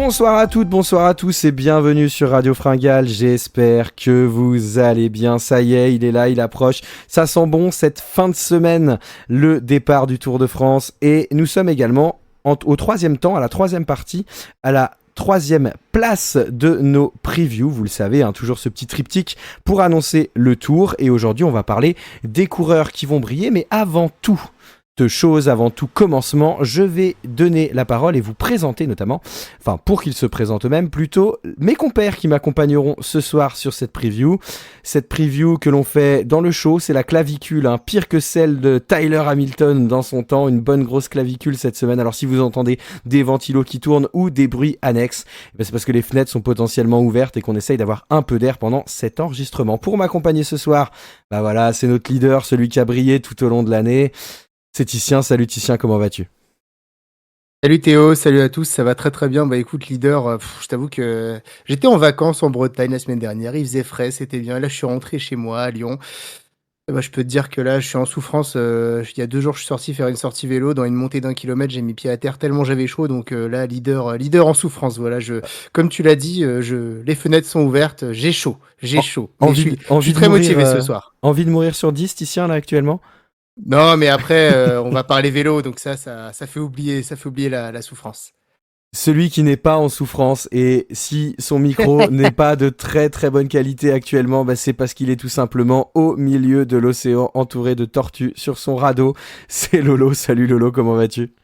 Bonsoir à toutes, bonsoir à tous et bienvenue sur Radio Fringale. J'espère que vous allez bien. Ça y est, il est là, il approche. Ça sent bon cette fin de semaine, le départ du Tour de France. Et nous sommes également au troisième temps, à la troisième partie, à la troisième place de nos previews. Vous le savez, toujours ce petit triptyque pour annoncer le Tour. Et aujourd'hui, on va parler des coureurs qui vont briller. Mais avant tout commencement, je vais donner la parole et vous présenter notamment, pour qu'ils se présentent eux-mêmes, plutôt mes compères qui m'accompagneront ce soir sur cette preview. Cette preview que l'on fait dans le show, c'est la clavicule, pire que celle de Tyler Hamilton dans son temps, une bonne grosse clavicule cette semaine. Alors si vous entendez des ventilos qui tournent ou des bruits annexes, c'est parce que les fenêtres sont potentiellement ouvertes et qu'on essaye d'avoir un peu d'air pendant cet enregistrement. Pour m'accompagner ce soir, c'est notre leader, celui qui a brillé tout au long de l'année. C'est Titien. Salut Titien, comment vas-tu ? Salut Théo, salut à tous, ça va très très bien. Écoute leader, je t'avoue que j'étais en vacances en Bretagne la semaine dernière, il faisait frais, c'était bien. Là je suis rentré chez moi à Lyon. Je peux te dire que là je suis en souffrance. Il y a 2 jours je suis sorti faire une sortie vélo, dans une montée d'1 kilomètre, j'ai mis pied à terre tellement j'avais chaud. Donc là leader en souffrance. Voilà, comme tu l'as dit, les fenêtres sont ouvertes, j'ai chaud. Je suis très motivé ce soir. Envie de mourir sur 10 Titien là actuellement ? Non, mais après, on va parler vélo, donc ça fait oublier la souffrance. Celui qui n'est pas en souffrance, et si son micro n'est pas de très très bonne qualité actuellement, c'est parce qu'il est tout simplement au milieu de l'océan, entouré de tortues sur son radeau. C'est Lolo. Salut Lolo, comment vas-tu ?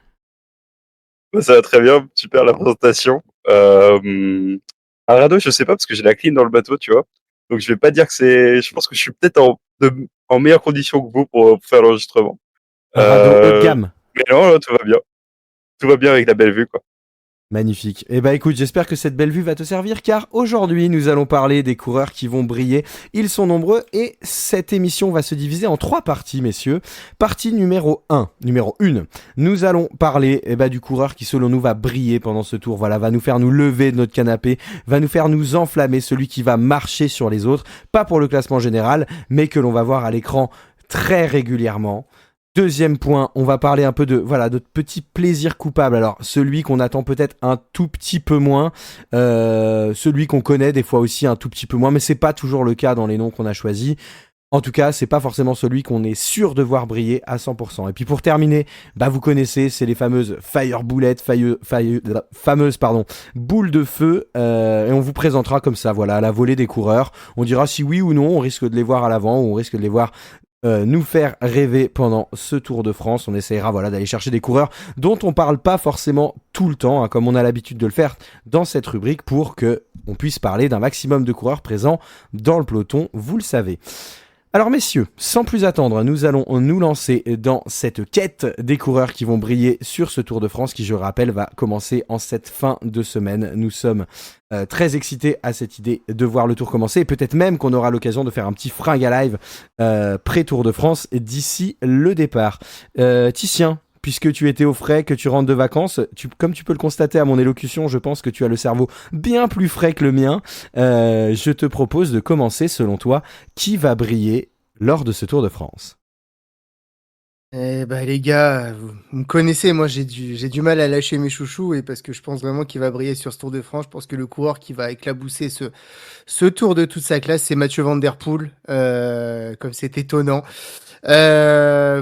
Ça va très bien, super la présentation. Un radeau, je sais pas, parce que j'ai la clim dans le bateau, tu vois. Donc je vais pas dire que c'est... Je pense que je suis peut-être en meilleure condition que vous pour faire l'enregistrement. Un radeau haut de gamme. Mais non, tout va bien. Tout va bien avec la belle vue, quoi. Magnifique. Écoute, j'espère que cette belle vue va te servir, car aujourd'hui, nous allons parler des coureurs qui vont briller. Ils sont nombreux et cette émission va se diviser en 3 parties, messieurs. Partie numéro 1. Nous allons parler du coureur qui, selon nous, va briller pendant ce tour. Voilà, va nous faire nous lever de notre canapé, va nous faire nous enflammer, celui qui va marcher sur les autres. Pas pour le classement général, mais que l'on va voir à l'écran très régulièrement. Deuxième point, on va parler un peu de petits plaisirs coupables. Alors, celui qu'on attend peut-être un tout petit peu moins, celui qu'on connaît des fois aussi un tout petit peu moins, mais c'est pas toujours le cas dans les noms qu'on a choisis. En tout cas, c'est pas forcément celui qu'on est sûr de voir briller à 100%. Et puis pour terminer, vous connaissez, c'est les fameuses fameuses boules de feu, et on vous présentera comme ça, à la volée des coureurs. On dira si oui ou non, on risque de les voir à l'avant, ou on risque de les voir nous faire rêver pendant ce Tour de France. On essaiera d'aller chercher des coureurs dont on parle pas forcément tout le temps, comme on a l'habitude de le faire dans cette rubrique, pour que on puisse parler d'un maximum de coureurs présents dans le peloton, vous le savez. Alors messieurs, sans plus attendre, nous allons nous lancer dans cette quête des coureurs qui vont briller sur ce Tour de France qui, je rappelle, va commencer en cette fin de semaine. Nous sommes très excités à cette idée de voir le Tour commencer, et peut-être même qu'on aura l'occasion de faire un petit Fringale live pré-Tour de France d'ici le départ. Titien, puisque tu étais au frais, que tu rentres de vacances, comme tu peux le constater à mon élocution, je pense que tu as le cerveau bien plus frais que le mien. Je te propose de commencer, selon toi, qui va briller lors de ce Tour de France ? Les gars, vous me connaissez, moi j'ai du mal à lâcher mes chouchous, et parce que je pense vraiment qu'il va briller sur ce Tour de France. Je pense que le coureur qui va éclabousser ce Tour de toute sa classe, c'est Mathieu Van Der Poel, comme c'est étonnant.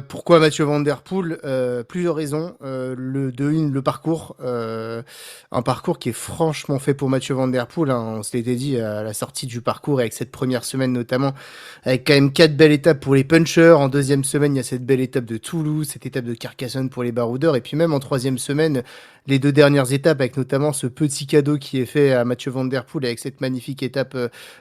Pourquoi Mathieu Van Der Poel ? Plusieurs raisons. Le parcours, un parcours qui est franchement fait pour Mathieu Van Der Poel. On se l'était dit à la sortie du parcours, avec cette première semaine notamment, avec quand même 4 belles étapes pour les punchers. En deuxième semaine, il y a cette belle étape de Toulouse, cette étape de Carcassonne pour les baroudeurs, et puis même en troisième semaine, les 2 dernières étapes, avec notamment ce petit cadeau qui est fait à Mathieu Van Der Poel avec cette magnifique étape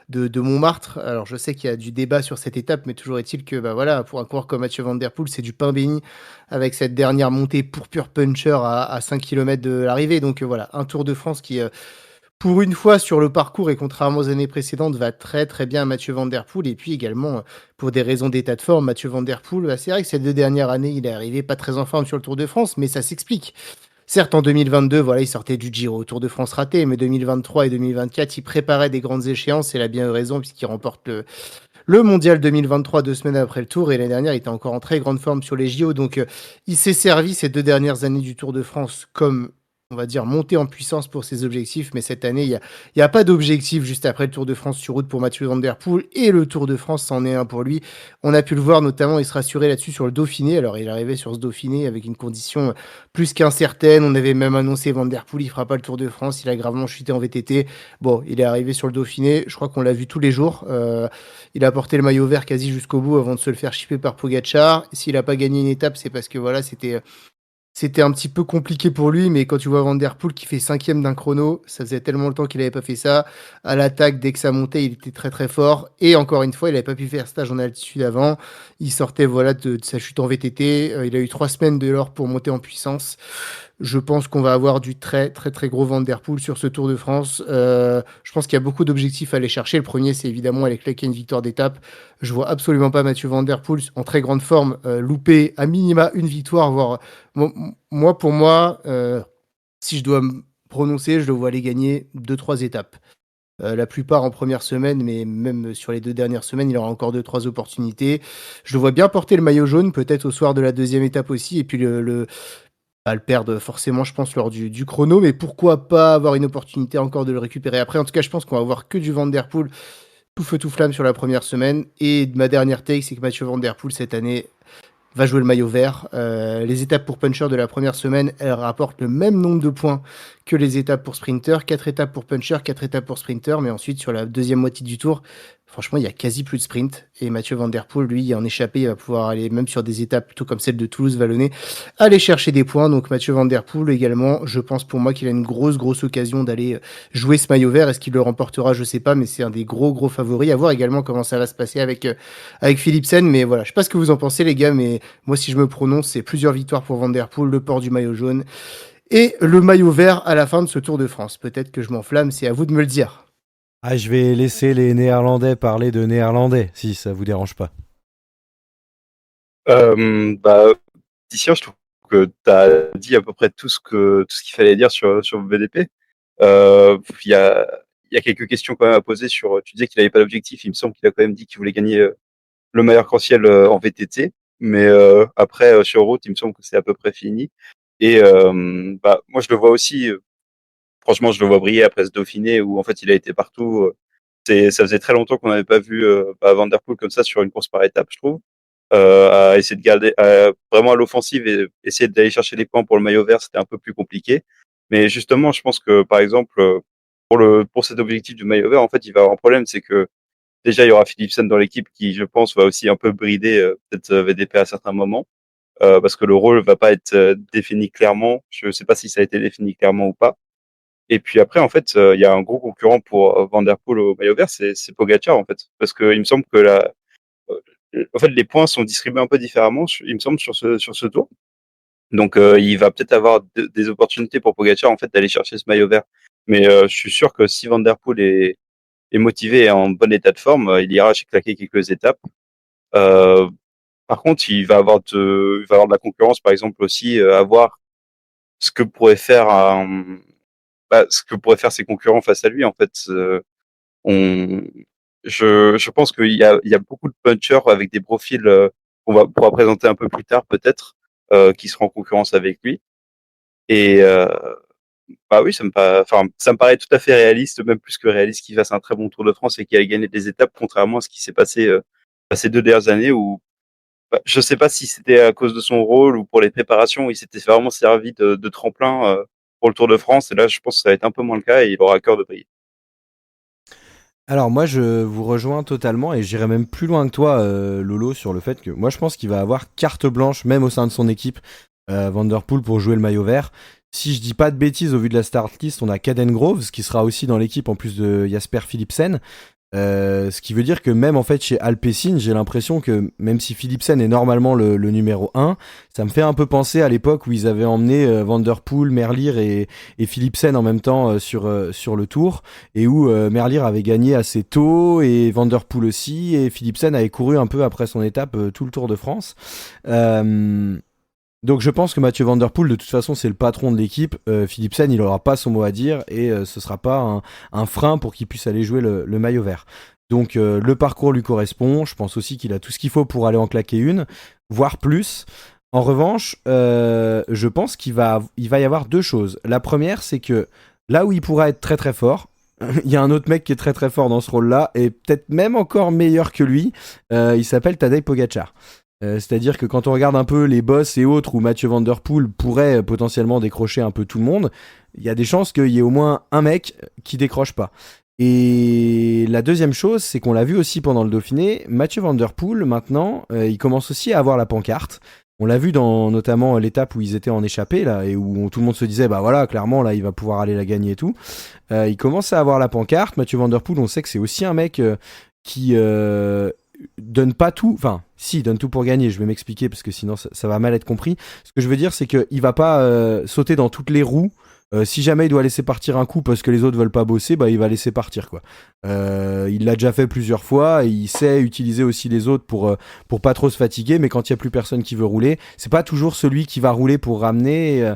de Montmartre. Alors je sais qu'il y a du débat sur cette étape, mais toujours est-il que pour un coureur comme Mathieu Van Der Poel, c'est du pain béni, avec cette dernière montée pour pur puncher à 5 km de l'arrivée. Donc un Tour de France qui, pour une fois sur le parcours, et contrairement aux années précédentes, va très très bien à Mathieu Van Der Poel. Et puis également, pour des raisons d'état de forme, Mathieu Van Der Poel, c'est vrai que ces 2 dernières années, il est arrivé pas très en forme sur le Tour de France, mais ça s'explique. Certes, en 2022, il sortait du Giro, Tour de France raté, mais 2023 et 2024, il préparait des grandes échéances, et il a bien eu raison, puisqu'il remporte le Mondial 2023 2 semaines après le Tour, et l'année dernière, il était encore en très grande forme sur les JO. Donc, il s'est servi ces 2 dernières années du Tour de France comme on va dire, monter en puissance pour ses objectifs. Mais cette année, il y a pas d'objectif juste après le Tour de France sur route pour Mathieu Van Der Poel. Et le Tour de France, c'en est un pour lui. On a pu le voir notamment, il se rassurait là-dessus sur le Dauphiné. Alors, il arrivait sur ce Dauphiné avec une condition plus qu'incertaine. On avait même annoncé Van Der Poel, il fera pas le Tour de France. Il a gravement chuté en VTT. Bon, il est arrivé sur le Dauphiné. Je crois qu'on l'a vu tous les jours. Il a porté le maillot vert quasi jusqu'au bout avant de se le faire chipper par Pogacar. S'il a pas gagné une étape, c'est parce que voilà, c'était un petit peu compliqué pour lui, mais quand tu vois Van Der Poel qui fait 5e d'un chrono, ça faisait tellement longtemps qu'il n'avait pas fait ça. À l'attaque, dès que ça montait, il était très très fort. Et encore une fois, il n'avait pas pu faire stage en altitude avant. Il sortait voilà de sa chute en VTT. Il a eu 3 semaines de l'or pour monter en puissance. Je pense qu'on va avoir du très très très gros Van Der Poel sur ce Tour de France. Je pense qu'il y a beaucoup d'objectifs à aller chercher. Le premier, c'est évidemment aller claquer une victoire d'étape. Je vois absolument pas Mathieu Van Der Poel en très grande forme louper à minima une victoire, voire pour moi, si je dois me prononcer, je le vois aller gagner 2-3 étapes. La plupart en première semaine, mais même sur les 2 dernières semaines, il aura encore 2-3 opportunités. Je le vois bien porter le maillot jaune, peut-être au soir de la 2e étape aussi, et puis pas le perdre forcément, je pense, lors du chrono, mais pourquoi pas avoir une opportunité encore de le récupérer après. En tout cas, je pense qu'on va avoir que du Van Der Poel tout feu tout flamme sur la première semaine. Et ma dernière take, c'est que Mathieu Van Der Poel, cette année, va jouer le maillot vert. Les étapes pour puncher de la première semaine, elles rapportent le même nombre de points que les étapes pour sprinter. 4 étapes pour puncher, 4 étapes pour sprinter. Mais ensuite, sur la deuxième moitié du tour, franchement, il y a quasi plus de sprint. Et Mathieu Van Der Poel, lui, en échappé, il va pouvoir aller, même sur des étapes plutôt comme celle de Toulouse-Vallonné, aller chercher des points. Donc Mathieu Van Der Poel également, je pense pour moi qu'il a une grosse occasion d'aller jouer ce maillot vert. Est-ce qu'il le remportera? Je sais pas, mais c'est un des gros favoris. À voir également comment ça va se passer avec Philipsen. Mais voilà, je sais pas ce que vous en pensez, les gars, mais moi, si je me prononce, c'est plusieurs victoires pour Van Der Poel, le port du maillot jaune et le maillot vert à la fin de ce Tour de France. Peut-être que je m'enflamme, c'est à vous de me le dire. Ah, je vais laisser les Néerlandais parler de néerlandais, si ça vous dérange pas. Tiens, je trouve que tu as dit à peu près tout ce qu'il fallait dire sur VDP. Il y a quelques questions quand même à poser sur. Tu disais qu'il n'avait pas d'objectif. Il me semble qu'il a quand même dit qu'il voulait gagner le meilleur arc-en-ciel en VTT, mais après sur route, il me semble que c'est à peu près fini. Et moi, je le vois aussi. Franchement, je le vois briller après ce Dauphiné où en fait il a été partout. Ça faisait très longtemps qu'on n'avait pas vu Van Der Poel comme ça sur une course par étape, je trouve. À essayer de garder vraiment à l'offensive et essayer d'aller chercher des points pour le maillot vert, c'était un peu plus compliqué. Mais justement, je pense que par exemple pour cet objectif du maillot vert, en fait, il va avoir un problème, c'est que déjà il y aura Philipsen dans l'équipe qui, je pense, va aussi un peu brider peut-être VDP à certains moments parce que le rôle va pas être défini clairement. Je sais pas si ça a été défini clairement ou pas. Et puis après, en fait, il y a un gros concurrent pour Van Der Poel au maillot vert, c'est Pogacar en fait, parce que il me semble que en fait, les points sont distribués un peu différemment, il me semble, sur ce tour. Donc, il va peut-être avoir des opportunités pour Pogacar en fait d'aller chercher ce maillot vert. Mais je suis sûr que si Van Der Poel est motivé et en bon état de forme, il ira claquer quelques étapes. Par contre, il va avoir de la concurrence, par exemple aussi, à voir ce que pourrait faire ses concurrents face à lui. En fait, on, je pense qu'il y a beaucoup de punchers avec des profils qu'on pourra présenter un peu plus tard peut-être, qui seront en concurrence avec lui. Et bah oui, ça me paraît tout à fait réaliste, même plus que réaliste qu'il fasse un très bon Tour de France et qu'il ait gagné des étapes, contrairement à ce qui s'est passé ces 2 dernières années où je sais pas si c'était à cause de son rôle ou pour les préparations, où il s'était vraiment servi de tremplin pour le Tour de France. Et là, je pense que ça va être un peu moins le cas et il aura à cœur de briller. Alors moi je vous rejoins totalement et j'irai même plus loin que toi Lolo sur le fait que moi je pense qu'il va avoir carte blanche même au sein de son équipe Van Der Poel pour jouer le maillot vert. Si je dis pas de bêtises au vu de la start list, on a Caden Groves qui sera aussi dans l'équipe en plus de Jasper Philipsen. Ce qui veut dire que même en fait chez Alpecin, j'ai l'impression que même si Philipsen est normalement le numéro 1, ça me fait un peu penser à l'époque où ils avaient emmené Van Der Poel, Merlier et Philipsen en même temps sur le Tour et où Merlier avait gagné assez tôt et Van Der Poel aussi et Philipsen avait couru un peu après son étape tout le Tour de France. Donc je pense que Mathieu Van Der Poel, de toute façon, c'est le patron de l'équipe. Philipsen, il n'aura pas son mot à dire et ce sera pas un frein pour qu'il puisse aller jouer le maillot vert. Donc le parcours lui correspond. Je pense aussi qu'il a tout ce qu'il faut pour aller en claquer une, voire plus. En revanche, je pense qu'il va y avoir deux choses. La première, c'est que là où il pourra être très très fort, il y a un autre mec qui est très très fort dans ce rôle-là, et peut-être même encore meilleur que lui, il s'appelle Tadej Pogačar. C'est-à-dire que quand on regarde un peu les boss et autres où Mathieu Van Der Poel pourrait potentiellement décrocher un peu tout le monde, il y a des chances qu'il y ait au moins un mec qui décroche pas. Et la deuxième chose, c'est qu'on l'a vu aussi pendant le Dauphiné, Mathieu Van Der Poel, maintenant, il commence aussi à avoir la pancarte. On l'a vu dans notamment l'étape où ils étaient en échappée, là, et où tout le monde se disait, bah voilà, clairement, là, il va pouvoir aller la gagner et tout. Il commence à avoir la pancarte. Mathieu Van Der Poel, on sait que c'est aussi un mec qui donne pas tout, enfin, si, donne tout pour gagner, je vais m'expliquer parce que sinon ça va mal être compris. Ce que je veux dire, c'est qu'il va pas sauter dans toutes les roues. Si jamais il doit laisser partir un coup parce que les autres veulent pas bosser, bah il va laisser partir quoi. Il l'a déjà fait plusieurs fois et il sait utiliser aussi les autres pour pas trop se fatiguer, mais quand il y a plus personne qui veut rouler, c'est pas toujours celui qui va rouler pour ramener.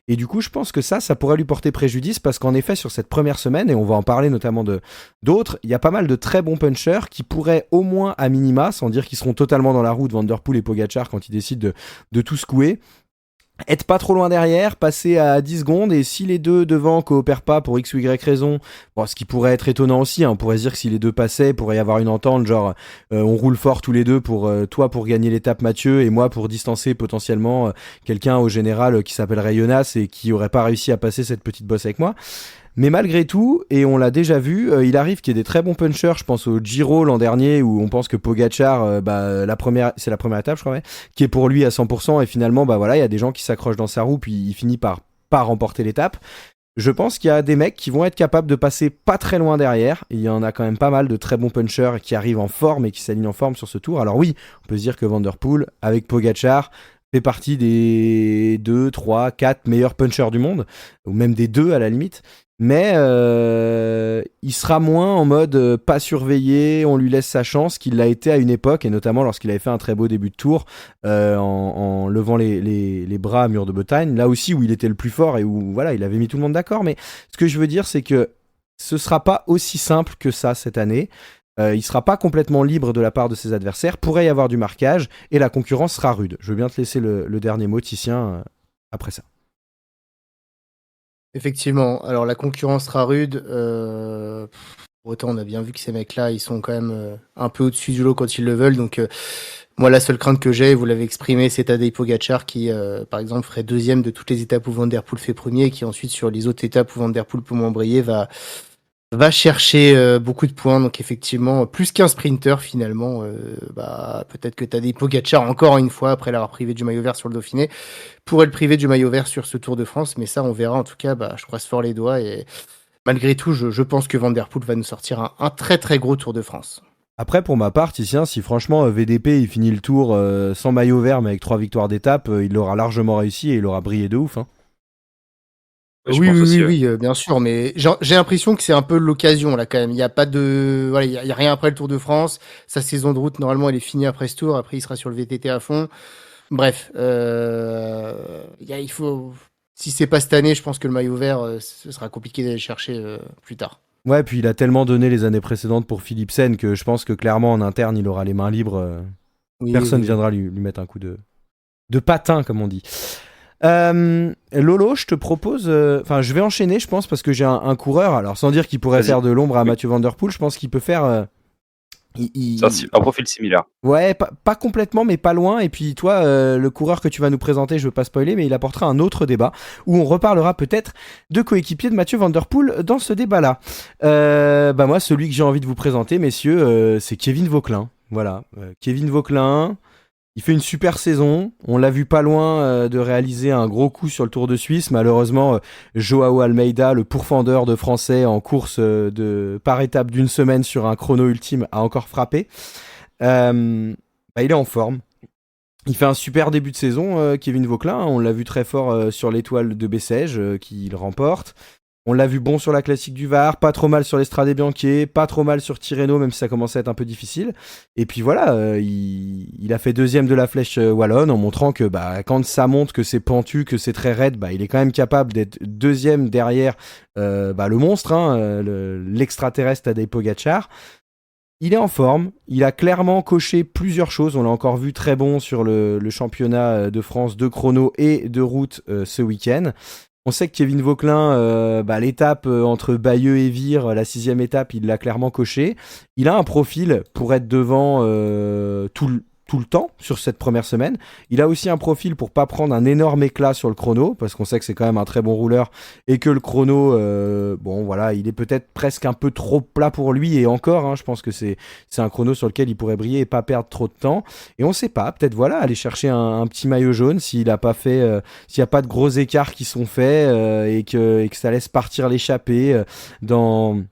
Et du coup, je pense que ça pourrait lui porter préjudice parce qu'en effet, sur cette première semaine, et on va en parler notamment d'autres, il y a pas mal de très bons punchers qui pourraient au moins à minima, sans dire qu'ils seront totalement dans la roue de Van Der Poel et Pogačar quand ils décident de tout secouer, être pas trop loin derrière, passer à 10 secondes, et si les deux devant coopèrent pas pour x ou y raison, bon, ce qui pourrait être étonnant aussi, hein, on pourrait se dire que si les deux passaient, il pourrait y avoir une entente, genre on roule fort tous les deux pour toi pour gagner l'étape Mathieu et moi pour distancer potentiellement quelqu'un au général qui s'appellerait Jonas et qui aurait pas réussi à passer cette petite bosse avec moi. Mais malgré tout, et on l'a déjà vu, il arrive qu'il y ait des très bons punchers. Je pense au Giro l'an dernier où on pense que Pogačar, c'est la première étape, je crois, ouais, qui est pour lui à 100%. Et finalement, bah voilà, il y a des gens qui s'accrochent dans sa roue, puis il finit par pas remporter l'étape. Je pense qu'il y a des mecs qui vont être capables de passer pas très loin derrière. Il y en a quand même pas mal de très bons punchers qui arrivent en forme et qui s'alignent en forme sur ce tour. Alors oui, on peut se dire que Van Der Poel, avec Pogačar, fait partie des 2, 3, 4 meilleurs punchers du monde, ou même des 2 à la limite. Mais il sera moins en mode pas surveillé, on lui laisse sa chance qu'il l'a été à une époque, et notamment lorsqu'il avait fait un très beau début de tour en levant les bras à mur de Bretagne, là aussi où il était le plus fort et où voilà, il avait mis tout le monde d'accord. Mais ce que je veux dire, c'est que ce sera pas aussi simple que ça cette année. Il sera pas complètement libre de la part de ses adversaires, pourrait y avoir du marquage et la concurrence sera rude. Je veux bien te laisser le dernier mot, Titien, après ça. Effectivement, alors la concurrence sera rude. Pour autant, on a bien vu que ces mecs-là, ils sont quand même un peu au-dessus du lot quand ils le veulent. Donc, moi, la seule crainte que j'ai, vous l'avez exprimé, c'est Tadej Pogačar qui, par exemple, ferait deuxième de toutes les étapes où Van Der Poel fait premier, et qui ensuite, sur les autres étapes où Van Der Poel peut moins briller, va chercher beaucoup de points. Donc, effectivement, plus qu'un sprinter, finalement, peut-être que Tadej Pogačar, encore une fois, après l'avoir privé du maillot vert sur le Dauphiné, pourrait le priver du maillot vert sur ce Tour de France. Mais ça, on verra. En tout cas, je croise fort les doigts. Et malgré tout, je pense que Van Der Poel va nous sortir un très, très gros Tour de France. Après, pour ma part, Titien, si franchement VDP il finit le tour sans maillot vert mais avec 3 victoires d'étape, il l'aura largement réussi et il aura brillé de ouf. Hein. Ouais, je Oui, pense oui, aussi, oui, bien sûr, mais j'ai l'impression que c'est un peu l'occasion là quand même. Il y a pas de, voilà, il y a rien après le Tour de France. Sa saison de route normalement elle est finie après ce tour. Après il sera sur le VTT à fond. Bref, il faut. Si c'est pas cette année, je pense que le maillot vert, ce sera compliqué d'aller le chercher plus tard. Ouais, puis il a tellement donné les années précédentes pour Philipsen que je pense que clairement en interne il aura les mains libres. Oui, Personne oui. viendra lui mettre un coup de patin, comme on dit. Lolo, je te propose. Je vais enchaîner, je pense, parce que j'ai un coureur. Alors, sans dire qu'il pourrait Vas-y. faire de l'ombre à Oui. Mathieu Van Der Poel, je pense qu'il peut faire. C'est un profil similaire. Ouais, pas complètement, mais pas loin. Et puis, toi, le coureur que tu vas nous présenter, je veux pas spoiler, mais il apportera un autre débat où on reparlera peut-être de coéquipier de Mathieu Van Der Poel dans ce débat-là. Moi, celui que j'ai envie de vous présenter, messieurs, c'est Kevin Vauquelin. Voilà, Kevin Vauquelin. Il fait une super saison. On l'a vu pas loin de réaliser un gros coup sur le Tour de Suisse. Malheureusement, Joao Almeida, le pourfendeur de Français en course par étape d'une semaine sur un chrono ultime, a encore frappé. Il est en forme. Il fait un super début de saison, Kevin Vauquelin. On l'a vu très fort sur l'étoile de Bessèges, qu'il remporte. On l'a vu bon sur la classique du Var, pas trop mal sur l'Estrade Bianche, pas trop mal sur Tirreno, même si ça commençait à être un peu difficile. Et puis voilà, il a fait deuxième de la Flèche Wallonne en montrant que quand ça monte, que c'est pentu, que c'est très raide, il est quand même capable d'être deuxième derrière le monstre, l'extraterrestre Tadej Pogačar. il est en forme, il a clairement coché plusieurs choses, on l'a encore vu très bon sur le championnat de France de chrono et de route ce week-end. On sait que Kevin Vauquelin, l'étape entre Bayeux et Vire, la 6e étape, il l'a clairement coché. Il a un profil pour être devant tout le temps sur cette première semaine. Il a aussi un profil pour pas prendre un énorme éclat sur le chrono, parce qu'on sait que c'est quand même un très bon rouleur et que le chrono, il est peut-être presque un peu trop plat pour lui, et encore, je pense que c'est un chrono sur lequel il pourrait briller et pas perdre trop de temps. Et on sait pas, peut-être aller chercher un petit maillot jaune s'il a pas fait, s'il y a pas de gros écarts qui sont faits et que ça laisse partir l'échappée dans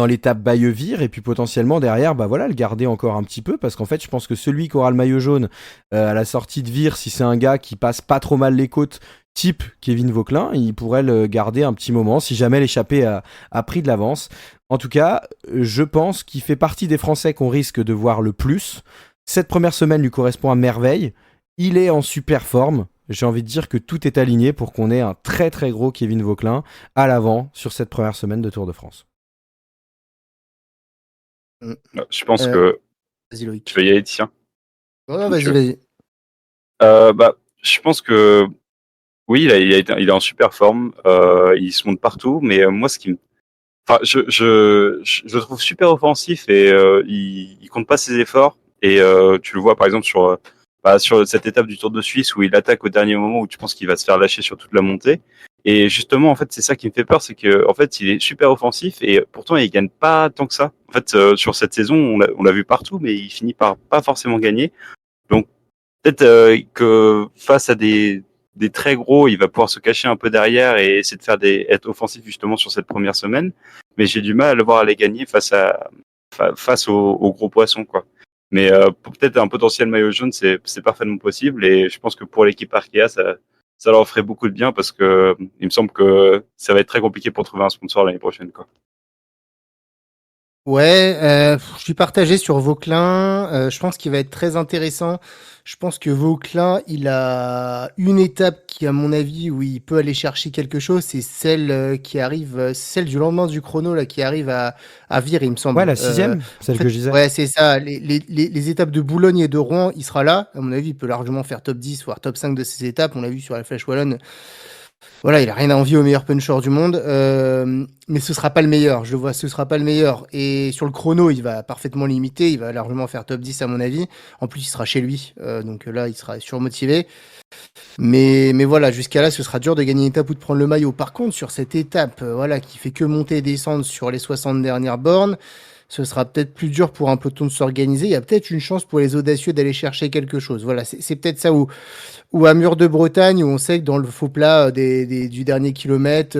l'étape Bayeux-Vire, et puis potentiellement derrière le garder encore un petit peu, parce qu'en fait je pense que celui qui aura le maillot jaune à la sortie de Vire, si c'est un gars qui passe pas trop mal les côtes type Kevin Vauquelin, il pourrait le garder un petit moment si jamais l'échappée a pris de l'avance. En tout cas, je pense qu'il fait partie des Français qu'on risque de voir le plus. Cette première semaine lui correspond à merveille, il est en super forme. J'ai envie de dire que tout est aligné pour qu'on ait un très très gros Kevin Vauquelin à l'avant sur cette première semaine de Tour de France. Je pense que Vas-y, Loïc. tu vas y aller, tiens. Non, vas-y. Je pense que oui, il est en super forme. Il se monte partout, mais moi, je le trouve super offensif et il compte pas ses efforts. Et tu le vois par exemple sur cette étape du Tour de Suisse où il attaque au dernier moment, où tu penses qu'il va se faire lâcher sur toute la montée. Et justement, en fait, c'est ça qui me fait peur, c'est que en fait, il est super offensif et pourtant il gagne pas tant que ça. En fait, sur cette saison, on l'a vu partout, mais il finit par pas forcément gagner. Donc peut-être que face à des très gros, il va pouvoir se cacher un peu derrière et essayer de faire être offensif justement sur cette première semaine. Mais j'ai du mal à le voir aller gagner face aux gros poissons, quoi. Mais peut-être un potentiel maillot jaune, c'est parfaitement possible. Et je pense que pour l'équipe Arkea, ça leur ferait beaucoup de bien, parce que il me semble que ça va être très compliqué pour trouver un sponsor l'année prochaine, quoi. Ouais, je suis partagé sur Vauquelin. Je pense qu'il va être très intéressant. Je pense que Vauquelin, il a une étape qui, à mon avis, où il peut aller chercher quelque chose, c'est celle qui arrive, celle du lendemain du chrono là, qui arrive à Vire, il me semble. Ouais, la 6e, celle que je disais. Ouais, c'est ça. Les étapes de Boulogne et de Rouen, il sera là. À mon avis, il peut largement faire top 10, voire top 5 de ces étapes. On l'a vu sur la Flèche Wallonne. Voilà, il a rien à envier au meilleur puncher du monde, mais ce sera pas le meilleur. Je le vois, ce sera pas le meilleur. Et sur le chrono, il va parfaitement limiter. Il va largement faire top 10 à mon avis. En plus, il sera chez lui, donc là, il sera surmotivé. Mais voilà, jusqu'à là, ce sera dur de gagner une étape ou de prendre le maillot. Par contre, sur cette étape, qui fait que monter et descendre sur les 60 dernières bornes, ce sera peut-être plus dur pour un peloton de s'organiser. Il y a peut-être une chance pour les audacieux d'aller chercher quelque chose. Voilà, c'est peut-être ça ou à Mur de Bretagne, où on sait que dans le faux plat du dernier kilomètre,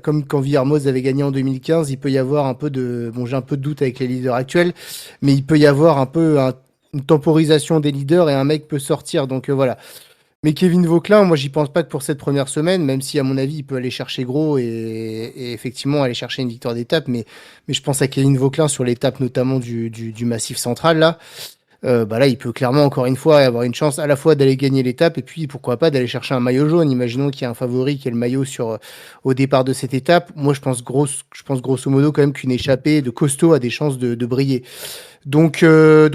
comme quand Villermoz avait gagné en 2015, il peut y avoir un peu j'ai un peu de doute avec les leaders actuels, mais il peut y avoir un peu une temporisation des leaders et un mec peut sortir. Donc voilà. Mais Kevin Vauquelin, moi, j'y pense pas que pour cette première semaine, même si, à mon avis, il peut aller chercher gros et effectivement aller chercher une victoire d'étape. Mais je pense à Kevin Vauquelin sur l'étape notamment du Massif Central, là. Là, il peut clairement, encore une fois, avoir une chance à la fois d'aller gagner l'étape et puis, pourquoi pas, d'aller chercher un maillot jaune. Imaginons qu'il y a un favori qui est le maillot au départ de cette étape. Moi, je pense grosso modo quand même qu'une échappée de costaud a des chances de briller. Donc Kevin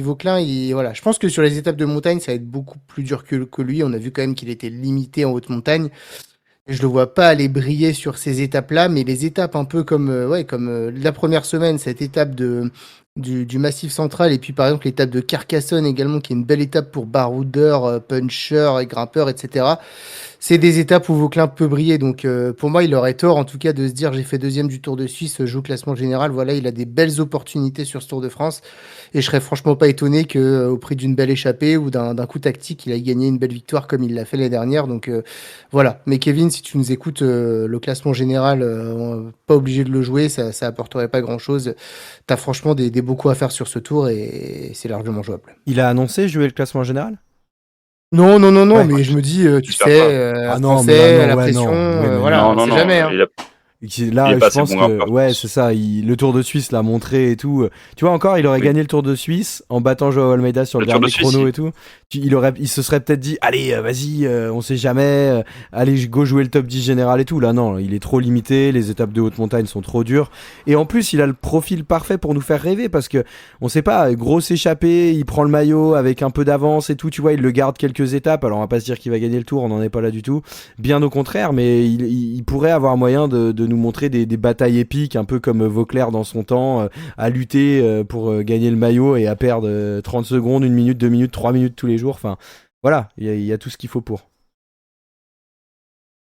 Vauquelin, je pense que sur les étapes de montagne, ça va être beaucoup plus dur que lui. On a vu quand même qu'il était limité en haute montagne. Je le vois pas aller briller sur ces étapes-là, mais les étapes un peu comme la première semaine, cette étape du Massif Central, et puis par exemple l'étape de Carcassonne également, qui est une belle étape pour baroudeur, puncher et grimpeur, etc. C'est des étapes où Vauquelin peut briller, donc pour moi il aurait tort en tout cas de se dire j'ai fait deuxième du Tour de Suisse, je joue classement général. Voilà, il a des belles opportunités sur ce Tour de France, et je serais franchement pas étonné que au prix d'une belle échappée ou d'un coup tactique, il aille gagner une belle victoire comme il l'a fait l'année dernière. Donc voilà. Mais Kevin, si tu nous écoutes, le classement général, pas obligé de le jouer, ça apporterait pas grand chose. T'as franchement des beaucoup à faire sur ce tour et c'est largement jouable. Il a annoncé jouer le classement général ? Non, Ouais. mais je me dis, tu J'espère sais, Ah non, Français, mais la ouais, pression, non, ouais, mais voilà, on sait jamais. Hein. Là, Il est pas je assez pense bon que grimpeur, je ouais, pense. c'est ça. Le Tour de Suisse l'a montré et tout. Tu vois encore, il aurait Oui. gagné le Tour de Suisse en battant Joao Almeida sur le Le Tour de dernier Suisse, chrono si. et tout. Il se serait peut-être dit, allez, vas-y, on sait jamais, allez, go jouer le top 10 général et tout. Là, non, il est trop limité. Les étapes de haute montagne sont trop dures. Et en plus, il a le profil parfait pour nous faire rêver parce que on sait pas, grosse échappée, il prend le maillot avec un peu d'avance et tout. Tu vois, il le garde quelques étapes. Alors, on va pas se dire qu'il va gagner le Tour, on n'en est pas là du tout. Bien au contraire, mais il pourrait avoir moyen de nous montrer des batailles épiques, un peu comme Vauclair dans son temps, à lutter pour gagner le maillot et à perdre 30 secondes, 1 minute, 2 minutes, 3 minutes tous les jours. Enfin, voilà, il y a tout ce qu'il faut pour.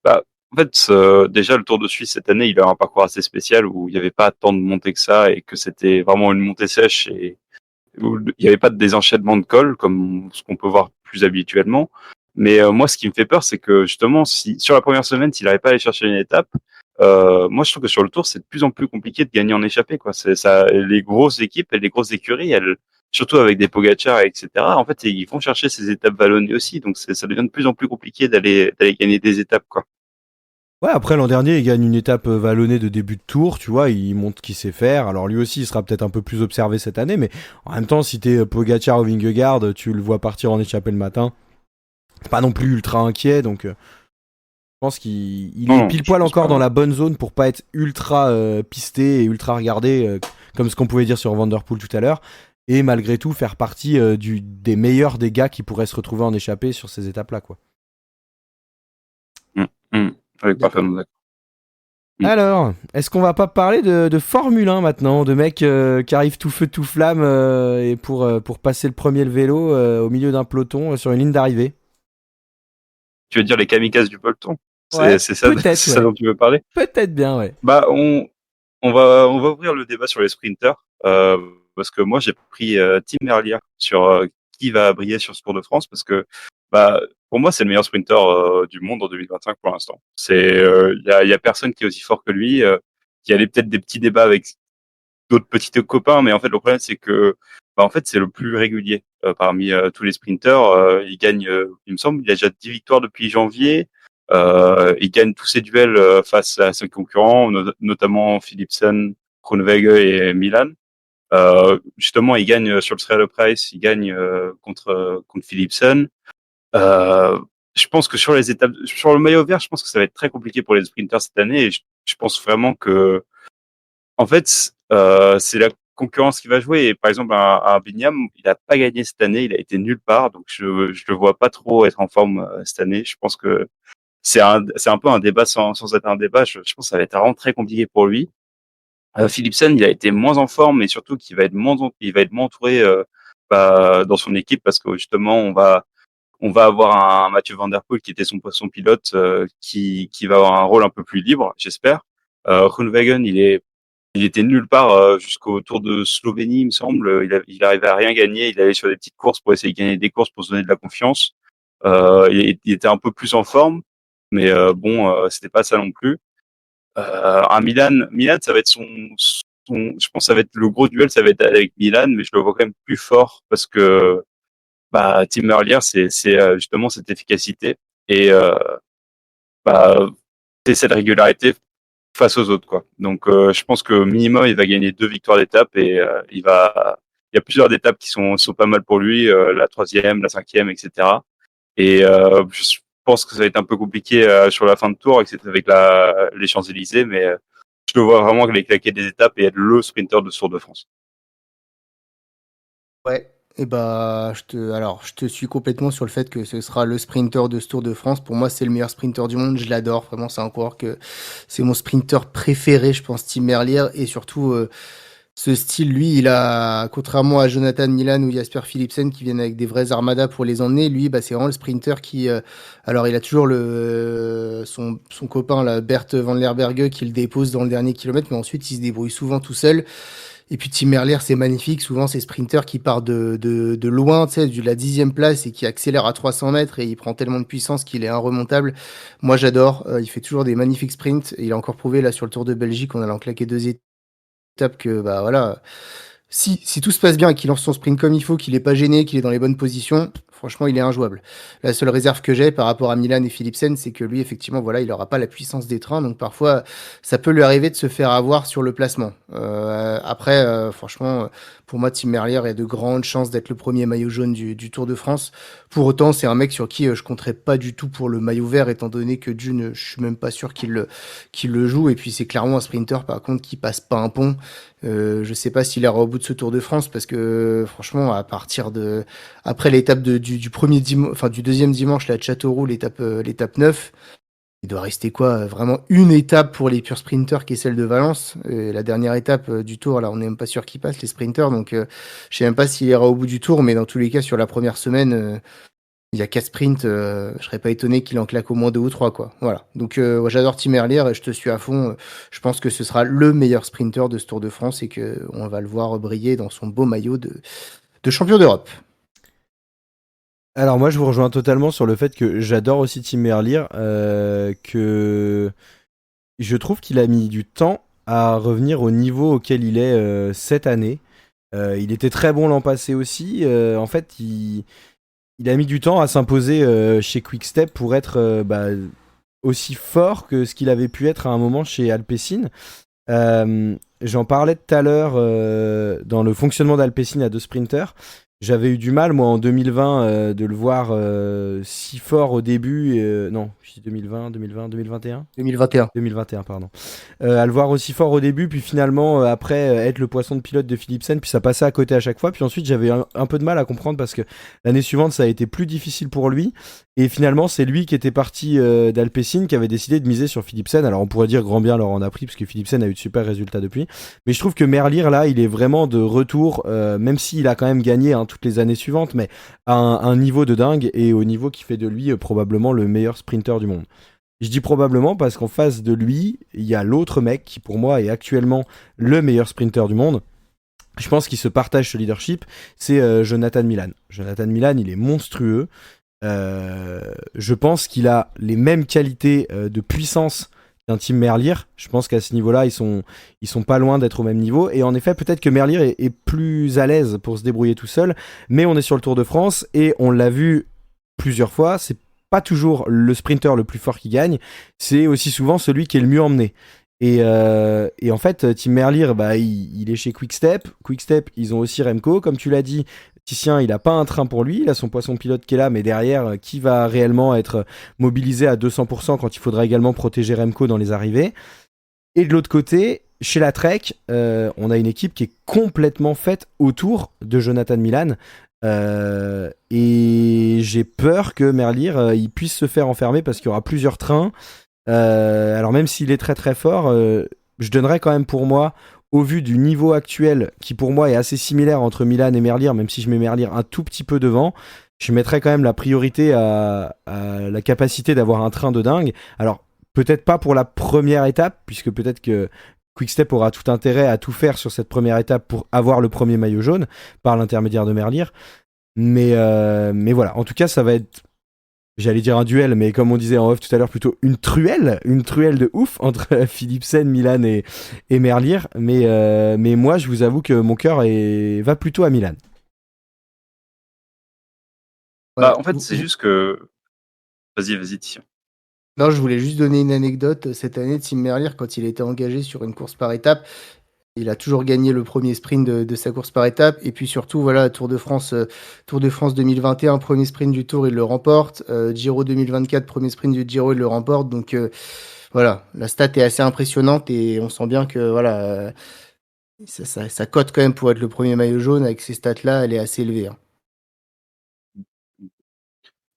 Bah, en fait, déjà, le Tour de Suisse cette année, il a un parcours assez spécial où il n'y avait pas tant de montées que ça et que c'était vraiment une montée sèche et où il n'y avait pas de désenchaînement de col comme ce qu'on peut voir plus habituellement. Mais moi, ce qui me fait peur, c'est que justement, si sur la première semaine, s'il n'arrive pas à aller chercher une étape, moi, je trouve que sur le Tour, c'est de plus en plus compliqué de gagner en échappée, quoi. C'est ça, les grosses équipes et les grosses écuries, elles, surtout avec des Pogacar, etc. En fait, ils vont chercher ces étapes vallonnées aussi, donc ça devient de plus en plus compliqué d'aller gagner des étapes, quoi. Ouais, après l'an dernier, il gagne une étape vallonnée de début de tour, tu vois, il montre qu'il sait faire. Alors lui aussi, il sera peut-être un peu plus observé cette année, mais en même temps, si t'es Pogacar ou Vingegaard, tu le vois partir en échappée le matin. C'est pas non plus ultra inquiet, donc je pense qu'il Non, est non, pile je poil pense encore pas. dans la bonne zone pour pas être ultra pisté et ultra regardé, comme ce qu'on pouvait dire sur Vanderpool tout à l'heure. Et malgré tout, faire partie des meilleurs des gars qui pourraient se retrouver en échappée sur ces étapes-là, quoi. Mmh, mmh. Oui, D'accord. parfaitement d'accord. Mm. Alors, est-ce qu'on va pas parler de Formule 1 maintenant, de mecs qui arrivent tout feu tout flamme et pour passer le premier le vélo au milieu d'un peloton sur une ligne d'arrivée? Tu veux dire les kamikazes du peloton? Ouais, C'est ça, peut-être, c'est ça ouais. dont tu veux parler? Peut-être bien, ouais. Bah, on va ouvrir le débat sur les sprinters, parce que moi j'ai pris Tim Merlier sur qui va briller sur ce Tour de France, parce que bah pour moi c'est le meilleur sprinter du monde en 2025 pour l'instant. Il y a personne qui est aussi fort que lui. Il y a peut-être des petits débats avec d'autres petits copains, mais en fait le problème c'est que bah, en fait c'est le plus régulier parmi tous les sprinters. Il gagne, il me semble, il a déjà 10 victoires depuis janvier. Il gagne tous ses duels face à ses concurrents, notamment Philipsen, Groenewegen et Milan. Justement, il gagne sur le Strade Price, il gagne contre Philipsen. Euh, je pense que sur les étapes, sur le maillot vert, je pense que ça va être très compliqué pour les sprinters cette année. Et je pense vraiment que, en fait, c'est la concurrence qui va jouer. Et par exemple, un Binyam, il n'a pas gagné cette année, il a été nulle part, donc je le vois pas trop être en forme cette année. Je pense que c'est un peu un débat sans être un débat. Je pense que ça va être vraiment très compliqué pour lui. Philipsen, il a été moins en forme, mais surtout il va être moins entouré bah, dans son équipe parce que justement, on va avoir un Mathieu Van Der Poel qui était son pilote, qui va avoir un rôle un peu plus libre, j'espère. Groenewegen, il était nulle part jusqu'au Tour de Slovénie, il me semble. Il arrivait à rien gagner. Il allait sur des petites courses pour essayer de gagner des courses pour se donner de la confiance. Il était un peu plus en forme, mais bon, c'était pas ça non plus. Un Milan, ça va être je pense que ça va être le gros duel, ça va être avec Milan, mais je le vois quand même plus fort parce que bah, Tim Merlier, c'est justement cette efficacité et bah, c'est cette régularité face aux autres, quoi. Donc, je pense que minimum, il va gagner 2 victoires d'étape et il y a plusieurs étapes qui sont pas mal pour lui, la troisième, la cinquième, etc. Et je pense que ça va être un peu compliqué sur la fin de tour avec les Champs-Élysées, mais je le vois vraiment les claquer des étapes et être le sprinter de ce Tour de France. Ouais. Et bah, je te suis complètement sur le fait que ce sera le sprinter de ce Tour de France. Pour moi, c'est le meilleur sprinter du monde. Je l'adore. Vraiment, c'est un coureur que c'est mon sprinter préféré, je pense, Tim Merlier. Et surtout, ce style, lui, il a, contrairement à Jonathan Milan ou Jasper Philipsen qui viennent avec des vrais armadas pour les emmener, lui, bah, c'est vraiment le sprinter qui, alors il a toujours son copain, là, Bert Van Lerberge, qui le dépose dans le dernier kilomètre, mais ensuite il se débrouille souvent tout seul. Et puis Tim Merlier, c'est magnifique. Souvent, c'est sprinter qui part de loin, tu sais, de la 10e place et qui accélère à 300 mètres et il prend tellement de puissance qu'il est inremontable. Moi, j'adore. Il fait toujours des magnifiques sprints. Et il a encore prouvé là sur le Tour de Belgique en allant claquer 2 étapes que, bah voilà, si tout se passe bien et qu'il lance son sprint comme il faut, qu'il est pas gêné, qu'il est dans les bonnes positions, franchement, il est injouable. La seule réserve que j'ai par rapport à Milan et Philipsen, c'est que lui, effectivement, voilà, il n'aura pas la puissance des trains, donc parfois, ça peut lui arriver de se faire avoir sur le placement. Après, franchement, pour moi, Tim Merlier a de grandes chances d'être le premier maillot jaune du Tour de France. Pour autant, c'est un mec sur qui je compterais pas du tout pour le maillot vert, étant donné que d'une, je suis même pas sûr qu'il le joue, et puis c'est clairement un sprinter, par contre, qui passe pas un pont. Je sais pas s'il ira au bout de ce Tour de France, parce que franchement, après l'étape du premier dimanche, enfin du deuxième dimanche, là, de Châteauroux, l'étape 9, il doit rester quoi? Vraiment une étape pour les purs sprinters, qui est celle de Valence. La dernière étape du Tour, là, on n'est même pas sûr qu'il passe, les sprinters, donc je sais même pas s'il ira au bout du Tour, mais dans tous les cas, sur la première semaine, il y a 4 sprints, je serais pas étonné qu'il en claque au moins 2 ou 3, quoi. Voilà. Donc ouais, j'adore Tim Merlier et je te suis à fond. Je pense que ce sera le meilleur sprinter de ce Tour de France et que on va le voir briller dans son beau maillot de champion d'Europe. Alors moi je vous rejoins totalement sur le fait que j'adore aussi Tim Merlier, que je trouve qu'il a mis du temps à revenir au niveau auquel il est cette année. Il était très bon l'an passé aussi. En fait, il a mis du temps à s'imposer chez Quick-Step pour être aussi fort que ce qu'il avait pu être à un moment chez Alpecin. J'en parlais tout à l'heure dans le fonctionnement d'Alpecin à deux sprinters. J'avais eu du mal, moi, en 2020, de le voir si fort au début. Non, je dis 2020, 2021 2021. 2021, pardon. À le voir aussi fort au début, puis finalement, après, être le poisson de pilote de Philipsen, puis ça passait à côté à chaque fois. Puis ensuite, j'avais un peu de mal à comprendre parce que l'année suivante, ça a été plus difficile pour lui. Et finalement, c'est lui qui était parti d'Alpecin, qui avait décidé de miser sur Philipsen. Alors, on pourrait dire grand bien leur en a pris, parce que Philipsen a eu de super résultats depuis. Mais je trouve que Merlier, là, il est vraiment de retour, même s'il a quand même gagné toutes les années suivantes, mais à un niveau de dingue, et au niveau qui fait de lui probablement le meilleur sprinter du monde. Je dis probablement parce qu'en face de lui, il y a l'autre mec qui pour moi est actuellement le meilleur sprinter du monde. Je pense qu'il se partage ce leadership, c'est Jonathan Milan. Jonathan Milan, il est monstrueux. Je pense qu'il a les mêmes qualités de puissance qu'un Tim Merlier. Je pense qu'à ce niveau-là, ils sont pas loin d'être au même niveau. Et en effet, peut-être que Merlier est plus à l'aise pour se débrouiller tout seul, mais on est sur le Tour de France et on l'a vu plusieurs fois. C'est pas toujours le sprinter le plus fort qui gagne, c'est aussi souvent celui qui est le mieux emmené. Et en fait, Tim Merlier, il est chez Quick-Step. Quick-Step, ils ont aussi Remco, comme tu l'as dit. Titien, il a pas un train pour lui, il a son poisson pilote qui est là, mais derrière, qui va réellement être mobilisé à 200% quand il faudra également protéger Remco dans les arrivées. Et de l'autre côté, chez la Trek, on a une équipe qui est complètement faite autour de Jonathan Milan. Et j'ai peur que Merlier il puisse se faire enfermer parce qu'il y aura plusieurs trains. Alors même s'il est très très fort, je donnerais quand même pour moi, au vu du niveau actuel, qui pour moi est assez similaire entre Milan et Merlier, même si je mets Merlier un tout petit peu devant, je mettrais quand même la priorité à la capacité d'avoir un train de dingue. Alors peut-être pas pour la première étape, puisque peut-être que Quick-Step aura tout intérêt à tout faire sur cette première étape pour avoir le premier maillot jaune par l'intermédiaire de Merlier. Mais voilà, en tout cas, ça va être, j'allais dire un duel, mais comme on disait en off tout à l'heure, plutôt une truelle de ouf entre Philipsen, Milan et Merlier. Mais moi, je vous avoue que mon cœur va plutôt à Milan. Bah, en fait, c'est juste que. Vas-y, Titien. Non, je voulais juste donner une anecdote. Cette année, Tim Merlier, quand il était engagé sur une course par étape, il a toujours gagné le premier sprint de sa course par étape. Et puis surtout, voilà, Tour de France 2021, premier sprint du Tour, il le remporte. Giro 2024, premier sprint du Giro, il le remporte. Donc voilà, la stat est assez impressionnante et on sent bien que voilà, ça cote quand même pour être le premier maillot jaune. Avec ces stats-là, elle est assez élevée, hein.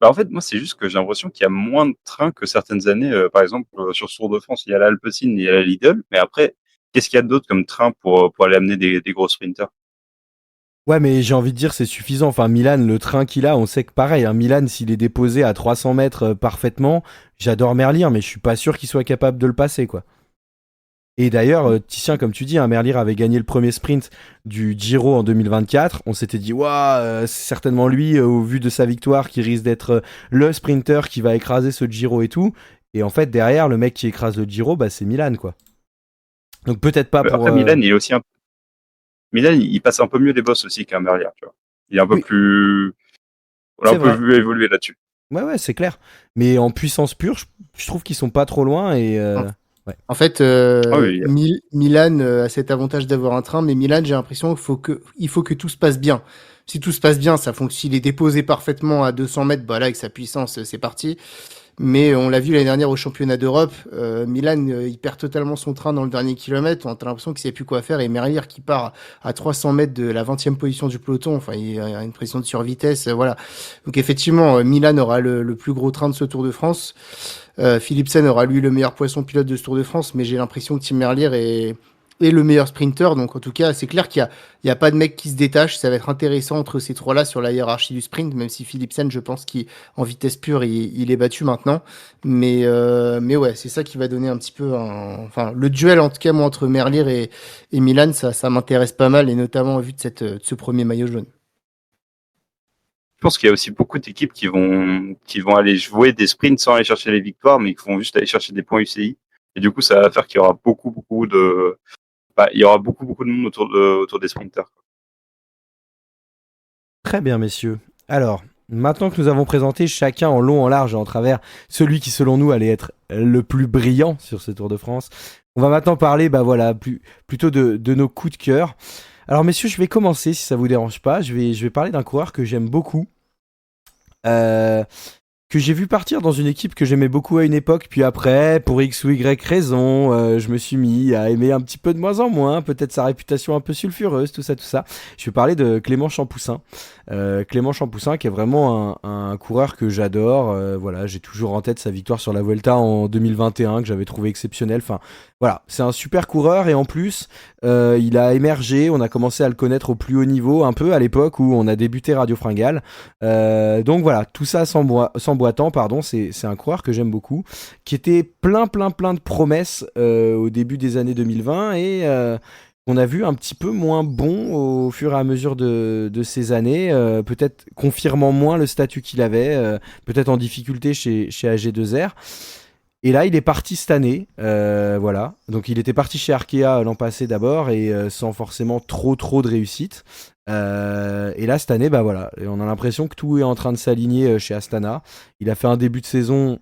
Bah, en fait, moi, c'est juste que j'ai l'impression qu'il y a moins de trains que certaines années. Par exemple, sur ce Tour de France, il y a l'Alpecin, il y a la Lidl. Mais après, qu'est-ce qu'il y a d'autre comme train pour aller amener des gros sprinters? Ouais, mais j'ai envie de dire, c'est suffisant. Enfin, Milan, le train qu'il a, on sait que pareil, hein, Milan, s'il est déposé à 300 mètres parfaitement, j'adore Merlier, mais je suis pas sûr qu'il soit capable de le passer, quoi. Et d'ailleurs, Titien, comme tu dis, hein, Merlier avait gagné le premier sprint du Giro en 2024. On s'était dit, waouh, c'est certainement lui, au vu de sa victoire, qui risque d'être le sprinter qui va écraser ce Giro et tout. Et en fait, derrière, le mec qui écrase le Giro, c'est Milan, quoi. Donc peut-être pas pour. Après, Milan, il est aussi Milan, il passe un peu mieux les bosses aussi qu'un Merlier, tu vois. Il est un peu Oui. plus. On l'a C'est un peu vrai. vu évoluer là-dessus. Ouais, c'est clair. Mais en puissance pure, je trouve qu'ils sont pas trop loin et ouais. En fait, Ah oui, Milan a cet avantage d'avoir un train, mais Milan, j'ai l'impression il faut que tout se passe bien. Si tout se passe bien, ça fonctionne. S'il est déposé parfaitement à 200 mètres, bah là, avec sa puissance, c'est parti. Mais on l'a vu l'année dernière au championnat d'Europe, Milan, il perd totalement son train dans le dernier kilomètre. On a l'impression qu'il sait plus quoi faire. Et Merlier qui part à 300 mètres de la 20e position du peloton. Enfin, il a une pression de survitesse. Voilà. Donc effectivement, Milan aura le plus gros train de ce Tour de France. Philipsen aura lui le meilleur poisson pilote de ce Tour de France. Mais j'ai l'impression que Tim Merlier est le meilleur sprinter. Donc en tout cas, c'est clair il y a pas de mec qui se détache. Ça va être intéressant entre ces trois-là sur la hiérarchie du sprint. Même si Philipsen, je pense qu'en vitesse pure, il est battu maintenant. Mais ouais, c'est ça qui va donner un petit peu enfin, le duel, en tout cas, moi, entre Merlier et Milan, ça m'intéresse pas mal, et notamment au vu de ce premier maillot jaune. je pense qu'il y a aussi beaucoup d'équipes qui vont aller jouer des sprints sans aller chercher les victoires, mais qui vont juste aller chercher des points UCI. Et du coup, ça va faire qu'il y aura il y aura beaucoup de monde autour des sprinters. Très bien, messieurs. Alors, maintenant que nous avons présenté chacun en long, en large et en travers celui qui, selon nous, allait être le plus brillant sur ce Tour de France, on va maintenant parler, plutôt de nos coups de cœur. Alors, messieurs, je vais commencer, si ça vous dérange pas. Je vais parler d'un coureur que j'aime beaucoup, que j'ai vu partir dans une équipe que j'aimais beaucoup à une époque, puis après, pour X ou Y raison, je me suis mis à aimer un petit peu de moins en moins, peut-être sa réputation un peu sulfureuse, tout ça, tout ça. Je vais parler de Clément Champoussin. Clément Champoussin qui est vraiment un coureur que j'adore. Voilà, j'ai toujours en tête sa victoire sur la Vuelta en 2021 que j'avais trouvé exceptionnelle. Enfin, voilà, c'est un super coureur et en plus, il a émergé. On a commencé à le connaître au plus haut niveau, un peu à l'époque où on a débuté Radio Fringale. Donc voilà, tout ça s'emboîtant, pardon, c'est un coureur que j'aime beaucoup, qui était plein de promesses au début des années 2020 et on a vu un petit peu moins bon au fur et à mesure de ces années, peut-être confirmant moins le statut qu'il avait, peut-être en difficulté chez AG2R. Et là, il est parti cette année, voilà. Donc, il était parti chez Arkea l'an passé d'abord et sans forcément trop de réussite. Et là, cette année, voilà, et on a l'impression que tout est en train de s'aligner chez Astana. Il a fait un début de saison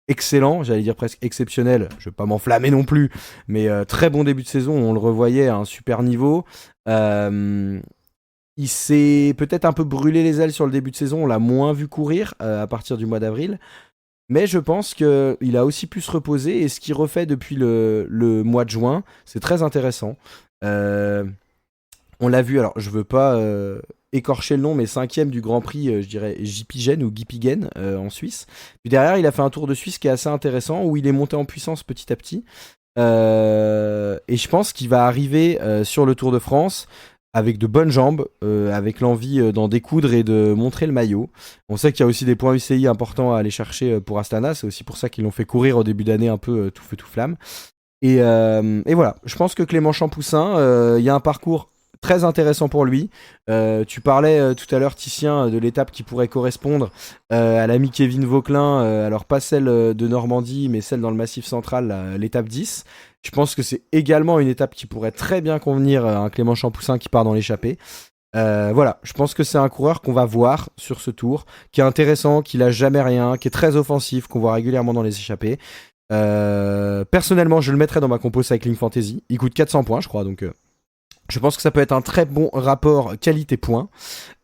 excellent, j'allais dire presque exceptionnel. Je vais pas m'enflammer non plus, mais très bon début de saison. On le revoyait à un super niveau. Il s'est peut-être un peu brûlé les ailes sur le début de saison. On l'a moins vu courir à partir du mois d'avril. Mais je pense qu'il a aussi pu se reposer et ce qu'il refait depuis le mois de juin, c'est très intéressant. On l'a vu, alors je veux pas écorcher le nom, mais 5e du Grand Prix, je dirais Gipigen ou Gipigen en Suisse. Puis derrière, il a fait un Tour de Suisse qui est assez intéressant, où il est monté en puissance petit à petit. Et je pense qu'il va arriver sur le Tour de France avec de bonnes jambes, avec l'envie d'en découdre et de montrer le maillot. On sait qu'il y a aussi des points UCI importants à aller chercher pour Astana, c'est aussi pour ça qu'ils l'ont fait courir au début d'année un peu tout feu tout flamme. Et voilà, je pense que Clément Champoussin, il y a un parcours très intéressant pour lui. Tu parlais tout à l'heure, Titien, de l'étape qui pourrait correspondre à l'ami Kevin Vauquelin, alors pas celle de Normandie, mais celle dans le Massif Central, l'étape 10. Je pense que c'est également une étape qui pourrait très bien convenir à un Clément Champoussin qui part dans l'échappée. Voilà, je pense que c'est un coureur qu'on va voir sur ce tour, qui est intéressant, qui lâche jamais rien, qui est très offensif, qu'on voit régulièrement dans les échappées. Personnellement, je le mettrais dans ma compo Cycling Fantasy. Il coûte 400 points, je crois, donc je pense que ça peut être un très bon rapport qualité-point.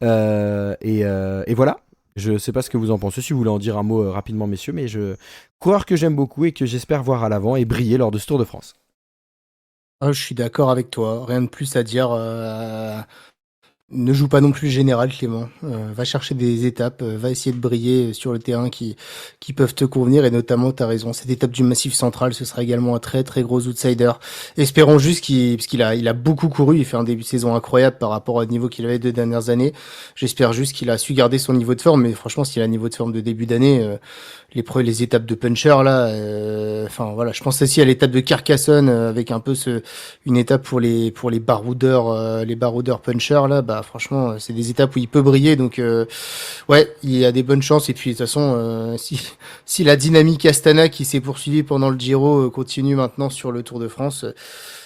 Et voilà. Je sais pas ce que vous en pensez, si vous voulez en dire un mot rapidement, messieurs, mais coureur que j'aime beaucoup et que j'espère voir à l'avant et briller lors de ce Tour de France. Ah, je suis d'accord avec toi. Rien de plus à dire. Ne joue pas non plus le général, Clément. Va chercher des étapes, va essayer de briller sur le terrain qui peuvent te convenir, et notamment, t'as raison, cette étape du Massif Central, ce sera également un très gros outsider. Espérons juste parce qu'il a beaucoup couru, il fait un début de saison incroyable par rapport au niveau qu'il avait 2 dernières années. J'espère juste qu'il a su garder son niveau de forme, mais franchement, s'il a un niveau de forme de début d'année, les étapes de puncher là, enfin voilà, je pense aussi à l'étape de Carcassonne avec un peu une étape pour les baroudeurs puncher là, franchement c'est des étapes où il peut briller, donc ouais, il y a des bonnes chances. Et puis de toute façon si la dynamique Astana qui s'est poursuivie pendant le Giro continue maintenant sur le Tour de France,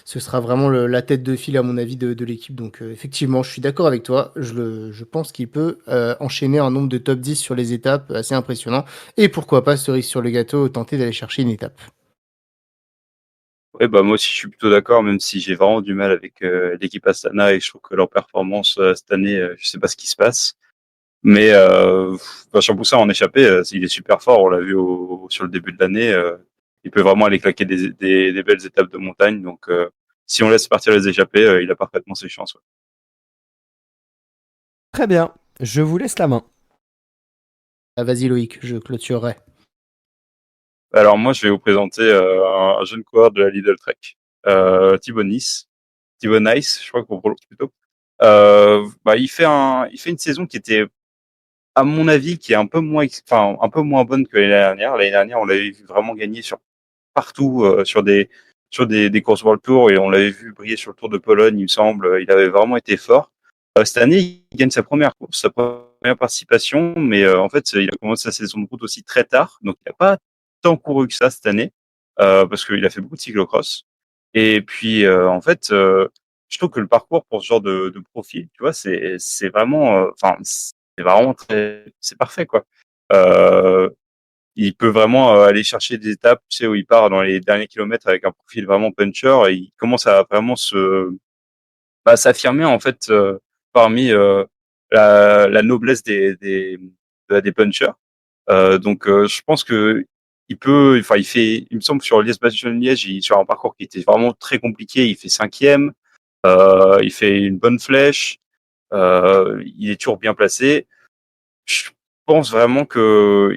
ce sera vraiment la tête de file, à mon avis, de l'équipe. Donc, effectivement, je suis d'accord avec toi. Je pense qu'il peut enchaîner un nombre de top 10 sur les étapes assez impressionnant. Et pourquoi pas, cerise sur le gâteau, tenter d'aller chercher une étape. Ouais, bah moi aussi je suis plutôt d'accord, même si j'ai vraiment du mal avec l'équipe Astana et je trouve que leur performance cette année, je sais pas ce qui se passe. Mais Champoussin en échappé, il est super fort. On l'a vu sur le début de l'année. Il peut vraiment aller claquer des belles étapes de montagne. Donc, si on laisse partir les échappées, il a parfaitement ses chances. Ouais. Très bien, je vous laisse la main. Ah, vas-y Loïc, je clôturerai. Alors moi, je vais vous présenter un jeune coureur de la Lidl Trek, Thibaut Nice, Thibaut Nice, je crois qu'on prononce plutôt. Il fait une saison qui était, à mon avis, qui est un peu moins bonne que l'année dernière. L'année dernière, on l'avait vu vraiment gagner sur partout des courses World Tour et on l'avait vu briller sur le Tour de Pologne, il me semble. Il avait vraiment été fort. Cette année, il gagne sa première course, sa première participation, mais en fait, il a commencé sa saison de route aussi très tard, donc il n'a pas tant couru que ça cette année parce qu'il a fait beaucoup de cyclocross. Et puis en fait, je trouve que le parcours pour ce genre de profil, tu vois, c'est vraiment, c'est vraiment c'est parfait quoi. Euh, il peut vraiment aller chercher des étapes, tu sais, où il part dans les derniers kilomètres avec un profil vraiment puncher et il commence à vraiment s'affirmer en fait parmi la noblesse des punchers. Je pense que il me semble sur Liège-Bastogne-Liège, sur un parcours qui était vraiment très compliqué, il fait cinquième, il fait une bonne flèche, il est toujours bien placé. Je pense vraiment que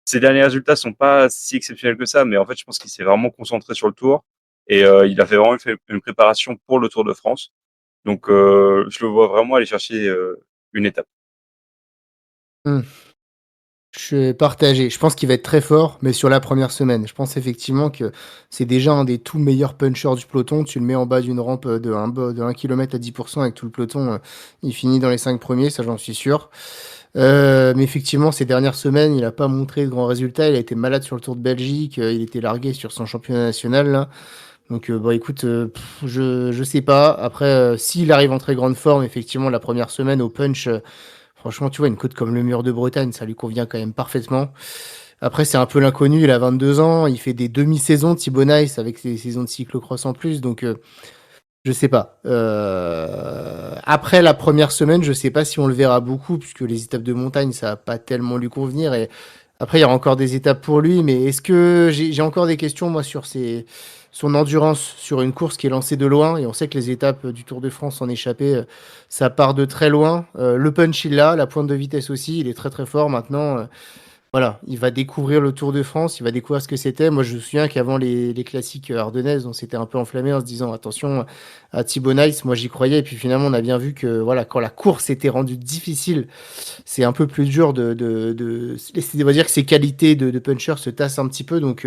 ses derniers résultats sont pas si exceptionnels que ça, mais en fait, je pense qu'il s'est vraiment concentré sur le Tour et il a fait vraiment une préparation pour le Tour de France. Donc, je le vois vraiment aller chercher une étape. Hmm. Je suis partagé. Je pense qu'il va être très fort, mais sur la première semaine. Je pense effectivement que c'est déjà un des tout meilleurs punchers du peloton. Tu le mets en bas d'une rampe de 1 km à 10% avec tout le peloton. Il finit dans les 5 premiers, ça j'en suis sûr. Mais effectivement, ces dernières semaines, il n'a pas montré de grands résultats. Il a été malade sur le Tour de Belgique. Il était largué sur son championnat national, là. Donc, écoute, je sais pas. Après, s'il arrive en très grande forme, effectivement, la première semaine au punch, franchement, tu vois, une côte comme le mur de Bretagne, ça lui convient quand même parfaitement. Après, c'est un peu l'inconnu. Il a 22 ans. Il fait des demi-saisons, Thibaut Nice, avec ses saisons de cyclocross en plus. Donc, je sais pas. Après la première semaine, je sais pas si on le verra beaucoup, puisque les étapes de montagne, ça va pas tellement lui convenir. Et après, il y aura encore des étapes pour lui. Mais est-ce que j'ai encore des questions, moi, sur son endurance sur une course qui est lancée de loin? Et on sait que les étapes du Tour de France en échappée, ça part de très loin. Le punch, il l'a. La pointe de vitesse aussi. Il est très, très fort maintenant. Voilà, il va découvrir le Tour de France, il va découvrir ce que c'était. Moi, je me souviens qu'avant les classiques ardennaises, on s'était un peu enflammé en se disant attention à Thibaut Nice. Moi, j'y croyais. Et puis finalement, on a bien vu que voilà, quand la course était rendue difficile, c'est un peu plus dur on va dire que ses qualités de puncher se tassent un petit peu. Donc,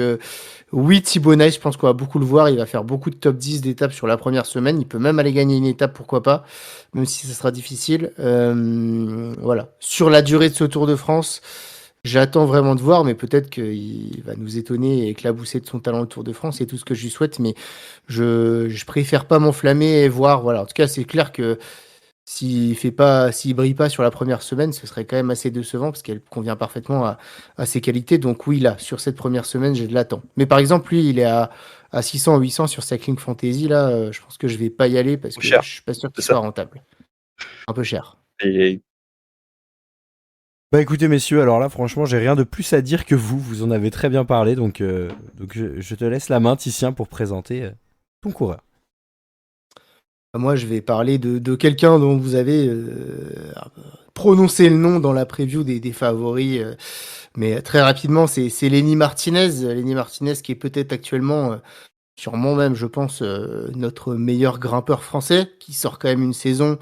oui, Thibaut Nice, je pense qu'on va beaucoup le voir. Il va faire beaucoup de top 10 d'étapes sur la première semaine. Il peut même aller gagner une étape, pourquoi pas, même si ça sera difficile. Voilà. Sur la durée de ce Tour de France, j'attends vraiment de voir, mais peut-être qu'il va nous étonner et éclabousser de son talent au Tour de France, c'est tout ce que je lui souhaite, mais je préfère pas m'enflammer et voir, voilà. En tout cas, c'est clair que s'il brille pas sur la première semaine, ce serait quand même assez décevant parce qu'elle convient parfaitement à ses qualités. Donc oui, là, sur cette première semaine, je l'attends. Mais par exemple, lui, il est à 600 ou 800 sur Cycling Fantasy, là, je pense que je vais pas y aller parce que Cher, je suis pas sûr c'est qu'il ça. soit rentable. Un peu cher. Et Bah écoutez messieurs, alors là franchement j'ai rien de plus à dire que vous en avez très bien parlé, donc je te laisse la main Titien pour présenter ton coureur. Moi, je vais parler de quelqu'un dont vous avez prononcé le nom dans la preview des favoris, mais très rapidement, c'est Lenny Martinez. Lenny Martinez qui est peut-être actuellement, sûrement même, je pense, notre meilleur grimpeur français, qui sort quand même une saison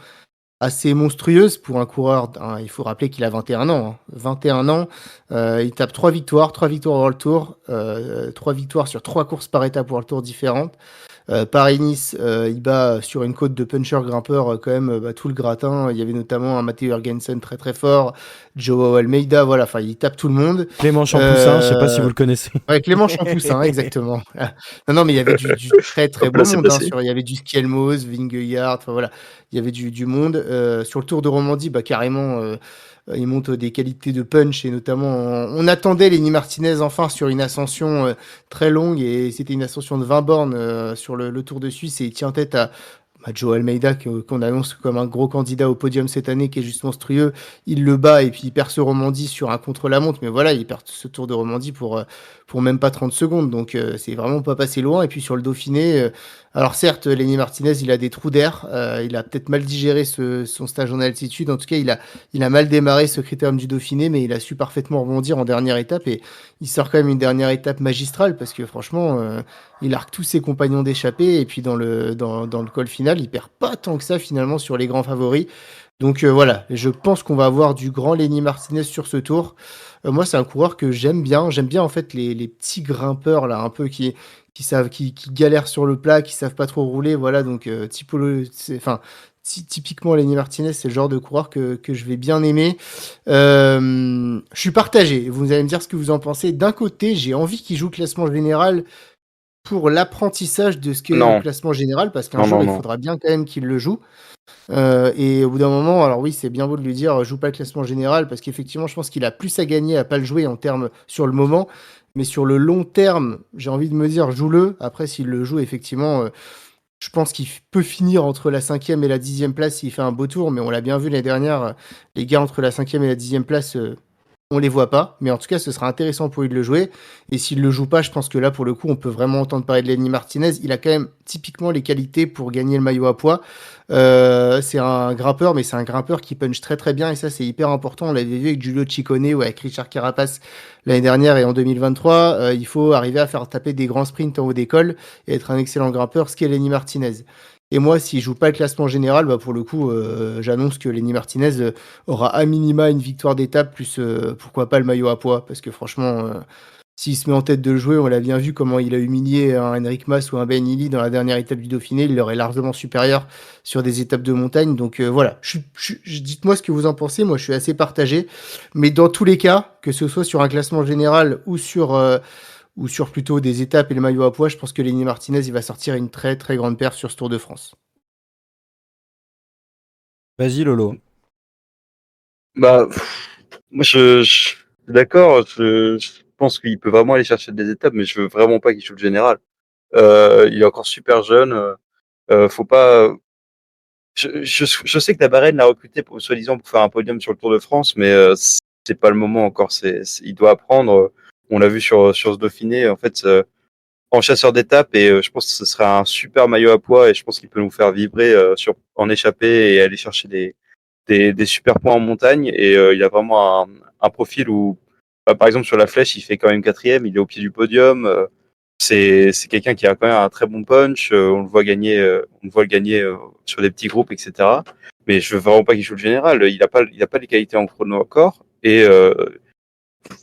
assez monstrueuse pour un coureur. Il faut rappeler qu'il a 21 ans. 21 ans, il tape 3 victoires World Tour, 3 victoires sur 3 courses par étape World Tour différentes. Paris-Nice, il bat sur une côte de puncher grimpeur quand même tout le gratin. Il y avait notamment un Matteo Jorgensen très très fort, Joao Almeida, voilà, enfin il tape tout le monde. Clément Champoussin, je sais pas si vous le connaissez. Ouais, Clément Champoussin, exactement. Non, mais il y avait du très très beau Placé, monde. Hein, placé. il y avait du Skelmos, Vingegaard, enfin voilà, il y avait du monde. Sur le Tour de Romandie, bah carrément, il montre des qualités de punch et notamment, on attendait Lenny Martinez enfin sur une ascension très longue et c'était une ascension de 20 bornes sur le Tour de Suisse et il tient tête à Joe Almeida qu'on annonce comme un gros candidat au podium cette année qui est juste monstrueux. Il le bat et puis il perd ce Romandie sur un contre-la-montre, mais voilà, il perd ce Tour de Romandie pour même pas 30 secondes, donc c'est vraiment pas passé loin. Et puis sur le Dauphiné, alors certes, Lenny Martinez, il a des trous d'air, il a peut-être mal digéré son stage en altitude, en tout cas, il a mal démarré ce critérium du Dauphiné, mais il a su parfaitement rebondir en dernière étape et il sort quand même une dernière étape magistrale parce que franchement, il arque tous ses compagnons d'échappée et puis dans le col final, il perd pas tant que ça finalement sur les grands favoris. Donc voilà, je pense qu'on va avoir du grand Lenny Martinez sur ce tour. Moi, c'est un coureur que j'aime bien. J'aime bien en fait les petits grimpeurs là, un peu qui galèrent sur le plat, qui savent pas trop rouler. Voilà, donc typiquement Lenny Martinez, c'est le genre de coureur que je vais bien aimer. Je suis partagé. Vous allez me dire ce que vous en pensez. D'un côté, j'ai envie qu'il joue le classement général pour l'apprentissage de ce qu'est le Non, classement général, parce qu'un non, jour, non, il non. faudra bien quand même qu'il le joue. Et au bout d'un moment, alors oui, c'est bien beau de lui dire joue pas le classement général, parce qu'effectivement, je pense qu'il a plus à gagner à pas le jouer en termes sur le moment, mais sur le long terme, j'ai envie de me dire joue-le. Après, s'il le joue, effectivement, je pense qu'il peut finir entre la 5e et la 10e place s'il fait un beau tour, mais on l'a bien vu l'année dernière, les gars entre la 5e et la 10e place, on les voit pas, mais en tout cas, ce sera intéressant pour lui de le jouer. Et s'il le joue pas, je pense que là, pour le coup, on peut vraiment entendre parler de Lenny Martinez. Il a quand même typiquement les qualités pour gagner le maillot à poids. C'est un grimpeur, mais c'est un grimpeur qui punch très très bien, et ça, c'est hyper important. On l'avait vu avec Giulio Ciccone ou avec Richard Carapace l'année dernière et en 2023. Il faut arriver à faire taper des grands sprints en haut d'école et être un excellent grimpeur, ce qu'est Lenny Martinez. Et moi, s'il joue pas le classement général, bah pour le coup, j'annonce que Lenny Martinez aura à minima une victoire d'étape, plus pourquoi pas le maillot à poids, parce que franchement, s'il se met en tête de le jouer, on l'a bien vu comment il a humilié un Enric Mas ou un Ben Illy dans la dernière étape du Dauphiné, il leur est largement supérieur sur des étapes de montagne, donc voilà, dites-moi ce que vous en pensez, moi je suis assez partagé, mais dans tous les cas, que ce soit sur un classement général ou sur plutôt des étapes et le maillot à poids, je pense que Lenny Martinez, il va sortir une très très grande perf sur ce Tour de France. Vas-y Lolo. Bah, moi, je suis d'accord. Je pense qu'il peut vraiment aller chercher des étapes, mais je veux vraiment pas qu'il joue le général. Il est encore super jeune. Faut pas. Je sais que la Bahreïn l'a recruté pour soi-disant pour faire un podium sur le Tour de France, mais c'est pas le moment encore. Il doit apprendre. On l'a vu sur ce Dauphiné. En fait, en chasseur d'étapes, et je pense que ce serait un super maillot à poids, et je pense qu'il peut nous faire vibrer en échappée et aller chercher des super points en montagne. Et il a vraiment un profil où, bah, par exemple sur la flèche, il fait quand même 4e, il est au pied du podium. C'est quelqu'un qui a quand même un très bon punch. On le voit gagner, sur des petits groupes, etc. Mais je veux vraiment pas qu'il joue le général. Il a pas les qualités en chrono encore. Et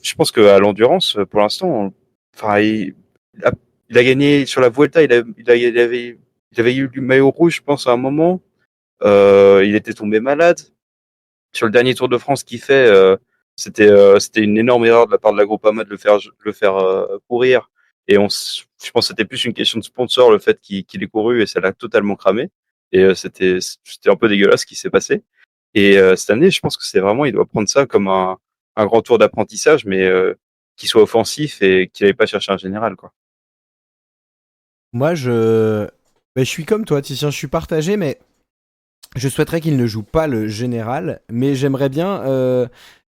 je pense qu'à l'endurance, pour l'instant, enfin, a, il a gagné sur la Vuelta. Il avait eu du maillot rouge, je pense, à un moment. Il était tombé malade. Sur le dernier Tour de France qu'il fait, c'était une énorme erreur de la part de la Groupama de le faire courir. Et je pense que c'était plus une question de sponsor, le fait qu'il ait couru, et ça l'a totalement cramé. Et c'était un peu dégueulasse ce qui s'est passé. Et cette année, je pense que c'est vraiment, il doit prendre ça comme un grand tour d'apprentissage, mais qu'il soit offensif et qu'il n'aille pas chercher un général, quoi. Moi, je suis comme toi, Titien, je suis partagé, mais je souhaiterais qu'il ne joue pas le général, mais j'aimerais bien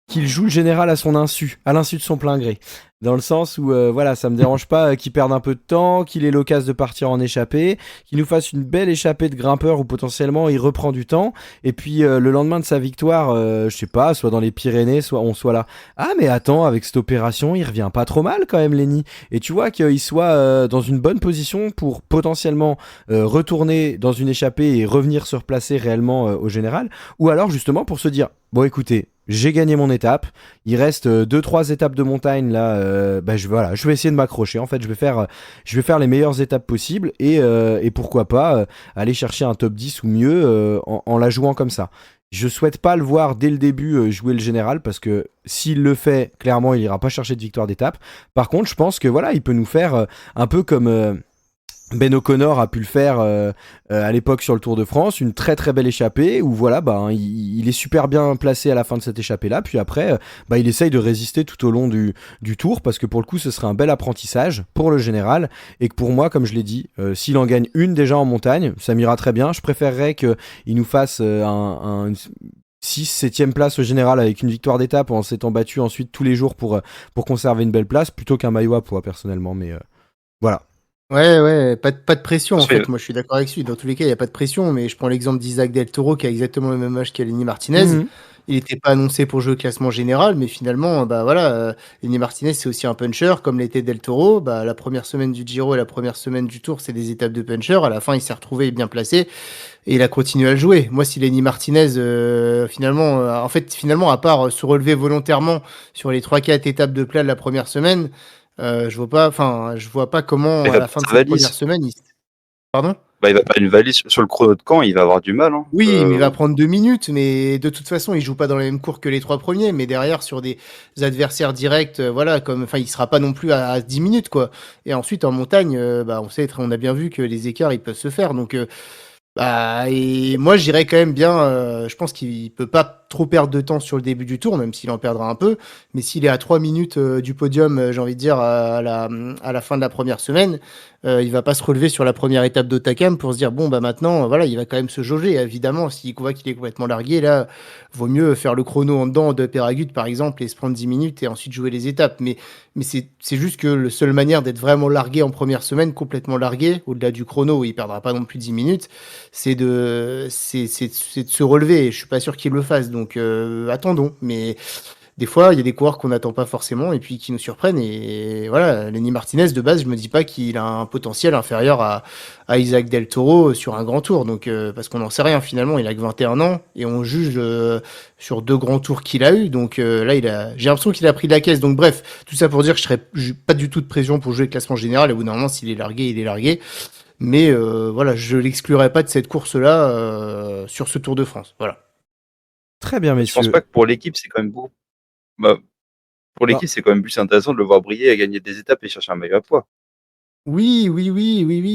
qu'il joue le général à son insu, à l'insu de son plein gré. Dans le sens où, voilà, ça me dérange pas qu'il perde un peu de temps, qu'il ait l'occasion de partir en échappée, qu'il nous fasse une belle échappée de grimpeur où potentiellement il reprend du temps, et puis le lendemain de sa victoire, je sais pas, soit dans les Pyrénées, soit on soit là. Ah mais attends, avec cette opération, il revient pas trop mal quand même, Lenny. Et tu vois qu'il soit dans une bonne position pour potentiellement retourner dans une échappée et revenir se replacer réellement au général, ou alors justement pour se dire, bon écoutez, j'ai gagné mon étape, il reste 2-3 étapes de montagne là je vais essayer de m'accrocher. En fait, je vais faire les meilleures étapes possibles et pourquoi pas aller chercher un top 10 ou mieux en la jouant comme ça. Je souhaite pas le voir dès le début jouer le général parce que s'il le fait, clairement, il ira pas chercher de victoire d'étape. Par contre, je pense que voilà, il peut nous faire un peu comme Ben O'Connor a pu le faire à l'époque sur le Tour de France, une très très belle échappée où voilà, il est super bien placé à la fin de cette échappée là, puis après il essaye de résister tout au long du tour parce que pour le coup ce serait un bel apprentissage pour le général et que pour moi, comme je l'ai dit, s'il en gagne une déjà en montagne, ça m'ira très bien. Je préférerais qu'il nous fasse un 6-7e place au général avec une victoire d'étape en s'étant battu ensuite tous les jours pour conserver une belle place plutôt qu'un maillot à poids personnellement, mais voilà. Ouais, pas de pression en Parce que- fait. Moi, je suis d'accord avec lui. Dans tous les cas, il y a pas de pression. Mais je prends l'exemple d'Isaac Del Toro qui a exactement le même âge qu'Lenny Martinez. Mhm. Il n'était pas annoncé pour jouer au classement général, mais finalement, bah voilà, Lenny Martinez c'est aussi un puncher comme l'était Del Toro. Bah la première semaine du Giro et la première semaine du Tour, c'est des étapes de puncher. À la fin, il s'est retrouvé bien placé et il a continué à le jouer. Moi, si Lenny Martinez finalement, à part se relever volontairement sur les 3-4 étapes de plat de la première semaine. Je vois pas comment Il à va la pas fin de sa cette première valise. semaine, pardon? Bah, il va pas une valise sur le chrono de camp, il va avoir du mal. Hein. Oui, mais il va prendre 2 minutes, mais de toute façon, il joue pas dans la même cour que les 3 premiers, mais derrière, sur des adversaires directs, voilà, il sera pas non plus à 10 minutes, quoi. Et ensuite, en montagne, on a bien vu que les écarts, ils peuvent se faire, donc, et moi, j'irais quand même bien. Je pense qu'il peut pas trop perdre de temps sur le début du tour, même s'il en perdra un peu. Mais s'il est à 3 minutes du podium, j'ai envie de dire à la fin de la première semaine, il va pas se relever sur la première étape d'Otakam pour se dire bon bah maintenant, voilà, il va quand même se jauger. Évidemment, s'il voit qu'il est complètement largué, là, vaut mieux faire le chrono en dedans de Peragut par exemple et se prendre 10 minutes et ensuite jouer les étapes. Mais c'est juste que la seule manière d'être vraiment largué en première semaine, complètement largué, au-delà du chrono où il perdra pas non plus 10 minutes c'est de se relever. Et je suis pas sûr qu'il le fasse, donc attendons. Mais des fois, il y a des coureurs qu'on n'attend pas forcément et puis qui nous surprennent. Et voilà, Lenny Martinez, de base, je me dis pas qu'il a un potentiel inférieur à Isaac Del Toro sur un grand tour. Donc, parce qu'on n'en sait rien finalement, il a que 21 ans et on juge sur 2 grands tours qu'il a eu. Donc là, j'ai l'impression qu'il a pris de la caisse. Donc bref, tout ça pour dire que j'ai pas du tout de pression pour jouer le classement général. Et au bout d'un moment, s'il est largué, il est largué. Mais voilà, je l'exclurai pas de cette course-là sur ce Tour de France. Voilà. Très bien, Je pense messieurs. pas que pour l'équipe, c'est quand même beaucoup. Bah, pour Bah, l'équipe, c'est quand même plus intéressant de le voir briller et gagner des étapes et chercher un maillot à poids. Oui.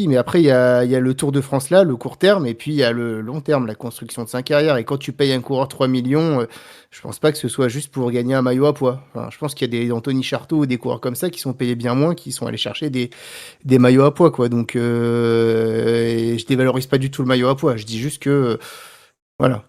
Mais après, il y a le Tour de France là, le court terme, et puis il y a le long terme, la construction de sa carrière. Et quand tu payes un coureur 3 millions, je pense pas que ce soit juste pour gagner un maillot à poids. Enfin, je pense qu'il y a des Anthony Charteau ou des coureurs comme ça qui sont payés bien moins, qui sont allés chercher des maillots à poids, quoi. Donc, et je dévalorise pas du tout le maillot à poids. Je dis juste que voilà,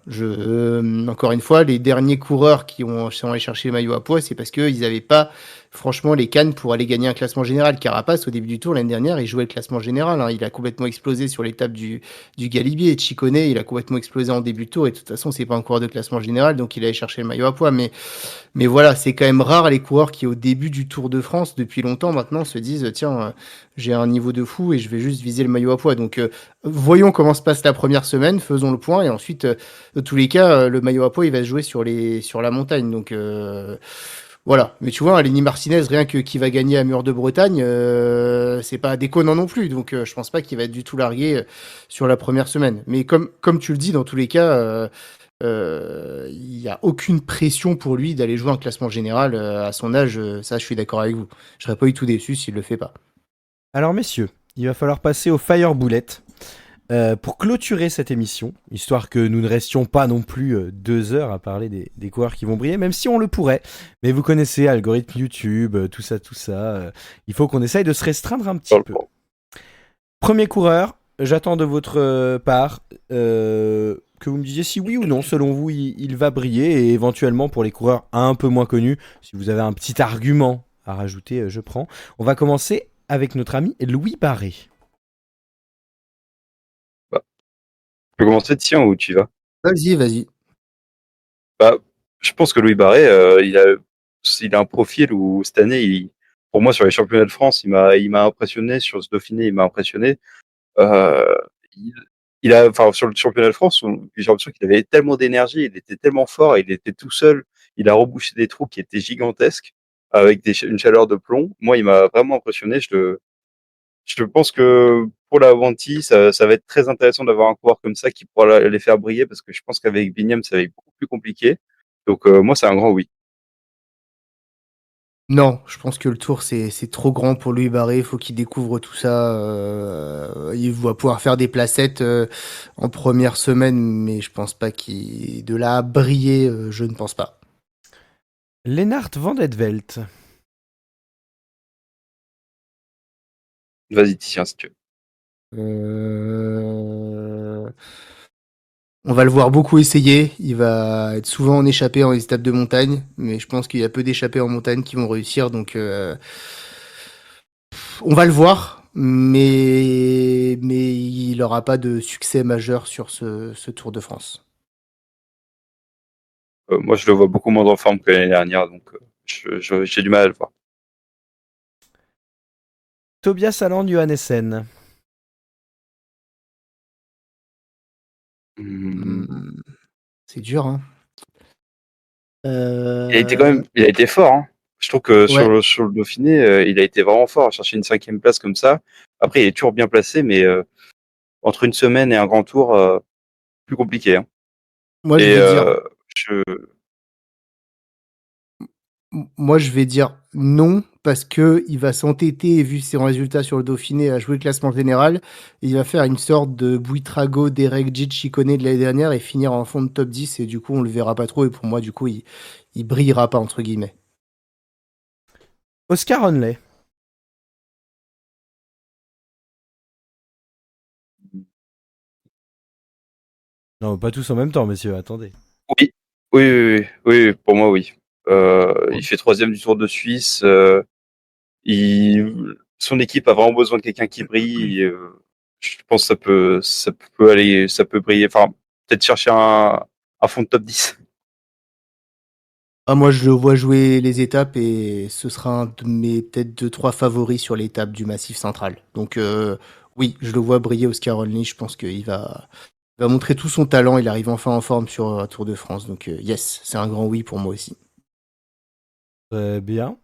encore une fois, les derniers coureurs sont allés chercher le maillot à poids, c'est parce qu'ils n'avaient pas, franchement, les cannes pour aller gagner un classement général. Carapace, au début du tour, l'année dernière, il jouait le classement général. Hein. Il a complètement explosé sur l'étape du Galibier. Et Ciccone, il a complètement explosé en début de tour. Et de toute façon, c'est pas un coureur de classement général, donc il allait chercher le maillot à poids. Mais voilà, c'est quand même rare les coureurs qui, au début du Tour de France, depuis longtemps maintenant, se disent tiens, j'ai un niveau de fou et je vais juste viser le maillot à poids. Donc, voyons comment se passe la première semaine, faisons le point et ensuite, dans tous les cas, le maillot à poids, il va se jouer sur la montagne. Donc, voilà. Mais tu vois, Lenny Martinez, rien que qui va gagner à Mur de Bretagne, c'est pas déconnant non plus. Donc, je pense pas qu'il va être du tout largué sur la première semaine. Mais comme tu le dis, dans tous les cas. Il n'y a aucune pression pour lui d'aller jouer un classement général à son âge. Ça, je suis d'accord avec vous. Je serais pas du tout déçu s'il le fait pas. alors, messieurs, il va falloir passer au Fire Bullet pour clôturer cette émission, histoire que nous ne restions pas non plus 2 heures à parler des coureurs qui vont briller, même si on le pourrait. Mais vous connaissez, algorithme YouTube, tout ça. Il faut qu'on essaye de se restreindre un petit Dans le peu. camp. Premier coureur, j'attends de votre part que vous me disiez si oui ou non, selon vous, il va briller. Et éventuellement, pour les coureurs un peu moins connus, si vous avez un petit argument à rajouter, je prends. On va commencer avec notre ami Louis Barré. Bah, tu peux commencer, tiens, où tu y vas. Vas-y. Bah, je pense que Louis Barré, il a un profil où cette année, pour moi, sur les championnats de France, il m'a impressionné. Sur ce Dauphiné, il m'a impressionné. Euh, il, enfin, sur le championnat de France, j'ai l'impression qu'il avait tellement d'énergie, il était tellement fort, il était tout seul, il a rebouché des trous qui étaient gigantesques. avec une chaleur de plomb. Moi, il m'a vraiment impressionné. Je pense que pour la Avanti, ça va être très intéressant d'avoir un coureur comme ça qui pourra les faire briller parce que je pense qu'avec Bignam, ça va être beaucoup plus compliqué. Donc, moi, c'est un grand oui. Non, je pense que le tour c'est trop grand pour lui Barré, il faut qu'il découvre tout ça. Il va pouvoir faire des placettes en première semaine, mais je pense pas qu'il de là à briller, je ne pense pas. Lennart van det Velt. Vas-y, tiens, si tu veux. Euh, On va le voir beaucoup essayer. Il va être souvent en échappée en étape de montagne, mais je pense qu'il y a peu d'échappées en montagne qui vont réussir, donc on va le voir, mais il n'aura pas de succès majeur sur ce Tour de France. Moi, je le vois beaucoup moins en forme que l'année dernière, donc j'ai du mal à le voir. Tobias Allan Johannessen. Hum, C'est dur, hein. Il a été fort, hein. Je trouve que Ouais. sur le Dauphiné, il a été vraiment fort à chercher une 5e place comme ça. Après, il est toujours bien placé, mais entre une semaine et un grand tour, plus compliqué, hein. Moi, je Et vais dire, je, moi, je vais dire non parce que il va s'entêter, vu ses résultats sur le Dauphiné, à jouer le classement général. Il va faire une sorte de Buitrago, Derek Jeet, Chicone de l'année dernière et finir en fond de top 10. Et du coup, on le verra pas trop. Et pour moi, du coup, il brillera pas, entre guillemets. Oscar Onley. Non, pas tous en même temps, messieurs, attendez. oui, oui, pour moi, oui. Il fait 3e du Tour de Suisse. Son équipe a vraiment besoin de quelqu'un qui brille. Je pense que ça peut briller. Enfin, peut-être chercher un fond de top 10. Ah, moi, je le vois jouer les étapes et ce sera un de mes peut-être deux, trois favoris sur l'étape du Massif Central. Donc, oui, je le vois briller Oscar Onley. Je pense qu'il va montrer tout son talent. Il arrive enfin en forme sur un Tour de France. Donc, yes, c'est un grand oui pour moi aussi. Très bien.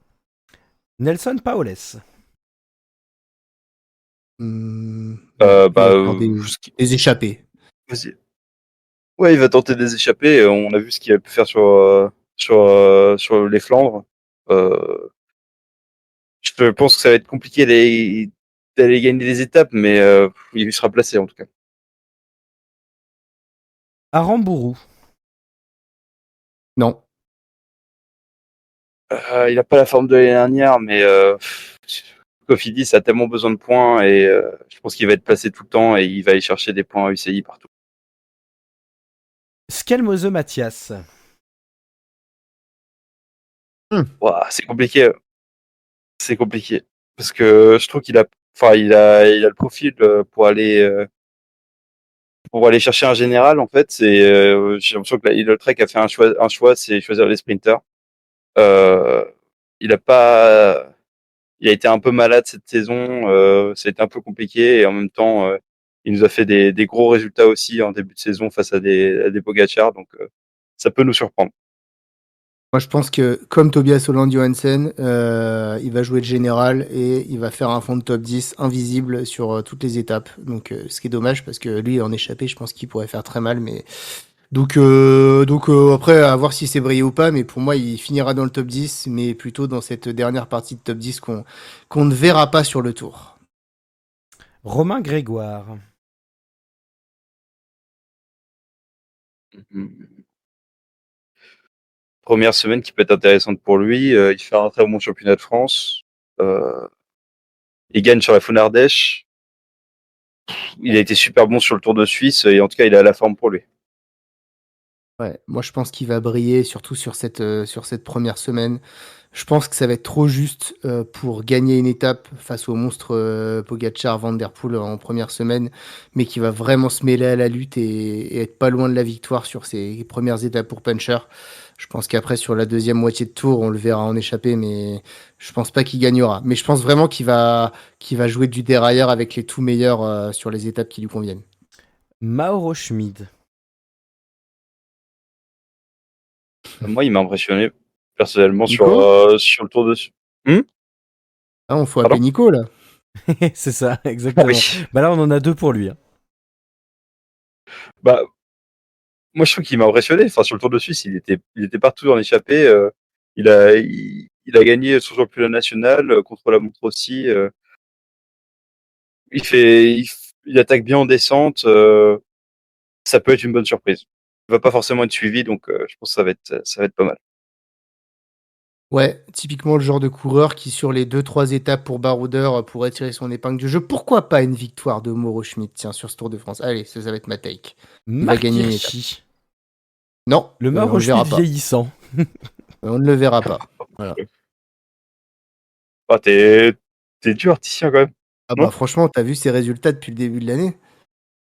Nelson Paoles. Non, il Bah, va faire des échappées. vas-y. Ouais, il va tenter des échappées. On a vu ce qu'il a pu faire sur les Flandres. Euh, je pense que ça va être compliqué d'aller gagner des étapes, mais il sera placé en tout cas. Aramburu. Non. Il a pas la forme de l'année dernière, mais Cofidis a tellement besoin de points et je pense qu'il va être placé tout le temps et il va aller chercher des points à UCI partout. Skelmose Mathias. Ouah, c'est compliqué. C'est compliqué parce que je trouve qu'il a, enfin, il a le profil pour aller chercher un général. En fait, j'ai l'impression que la Lidl Trek a fait un choix, c'est choisir les sprinters. Euh, il a pas, il a été un peu malade cette saison. Ça a été un peu compliqué et en même temps, il nous a fait des gros résultats aussi en début de saison face à des Pogacar. Donc, ça peut nous surprendre. Moi, je pense que, comme Tobias Holland Johansen, il va jouer le général et il va faire un fond de top 10 invisible sur toutes les étapes. Donc, ce qui est dommage parce que lui, en échappé, je pense qu'il pourrait faire très mal. Mais donc, après, à voir si c'est brillé ou pas. Mais pour moi, il finira dans le top 10, mais plutôt dans cette dernière partie de top 10 qu'on ne verra pas sur le tour. Romain Grégoire. Première semaine qui peut être intéressante pour lui. Il fait un très bon championnat de France. Euh, il gagne sur la Fonardèche. Il a été super bon sur le Tour de Suisse et en tout cas, il a la forme pour lui. Ouais, moi je pense qu'il va briller surtout sur cette première semaine. Je pense que ça va être trop juste pour gagner une étape face au monstre Pogacar, Van Der Poel en première semaine, mais qui va vraiment se mêler à la lutte et être pas loin de la victoire sur ses premières étapes pour Puncher. Je pense qu'après sur la deuxième moitié de tour, on le verra en échapper, mais je pense pas qu'il gagnera. Mais je pense vraiment qu'il va jouer du dérailleur avec les tout meilleurs sur les étapes qui lui conviennent. Mauro Schmid. Moi, il m'a impressionné. Personnellement, Nico? sur le Tour de... Ah, on faut Pardon? appeler Nico là. C'est ça, Ah exactement. oui. Bah là, on en a 2 pour lui, hein. Bah, moi, je trouve qu'il m'a impressionné. Enfin, sur le Tour de Suisse, il était partout en échappée. Il a gagné son championnat national contre la montre aussi. Il attaque bien en descente. Ça peut être une bonne surprise. Il va pas forcément être suivi, donc je pense que ça va être pas mal. Ouais, typiquement le genre de coureur qui, sur les 2-3 étapes pour baroudeur, pourrait tirer son épingle du jeu. Pourquoi pas une victoire de Mauro Schmidt, tiens, sur ce Tour de France? Allez, ça va être ma take. Il va Marc gagner une étape. Hirschi, Non, le on Mauro le verra Schmidt pas. vieillissant. On ne le verra pas. Voilà. Ah, t'es dur, Titien, quand même. Ah Non? bah franchement, t'as vu ses résultats depuis le début de l'année?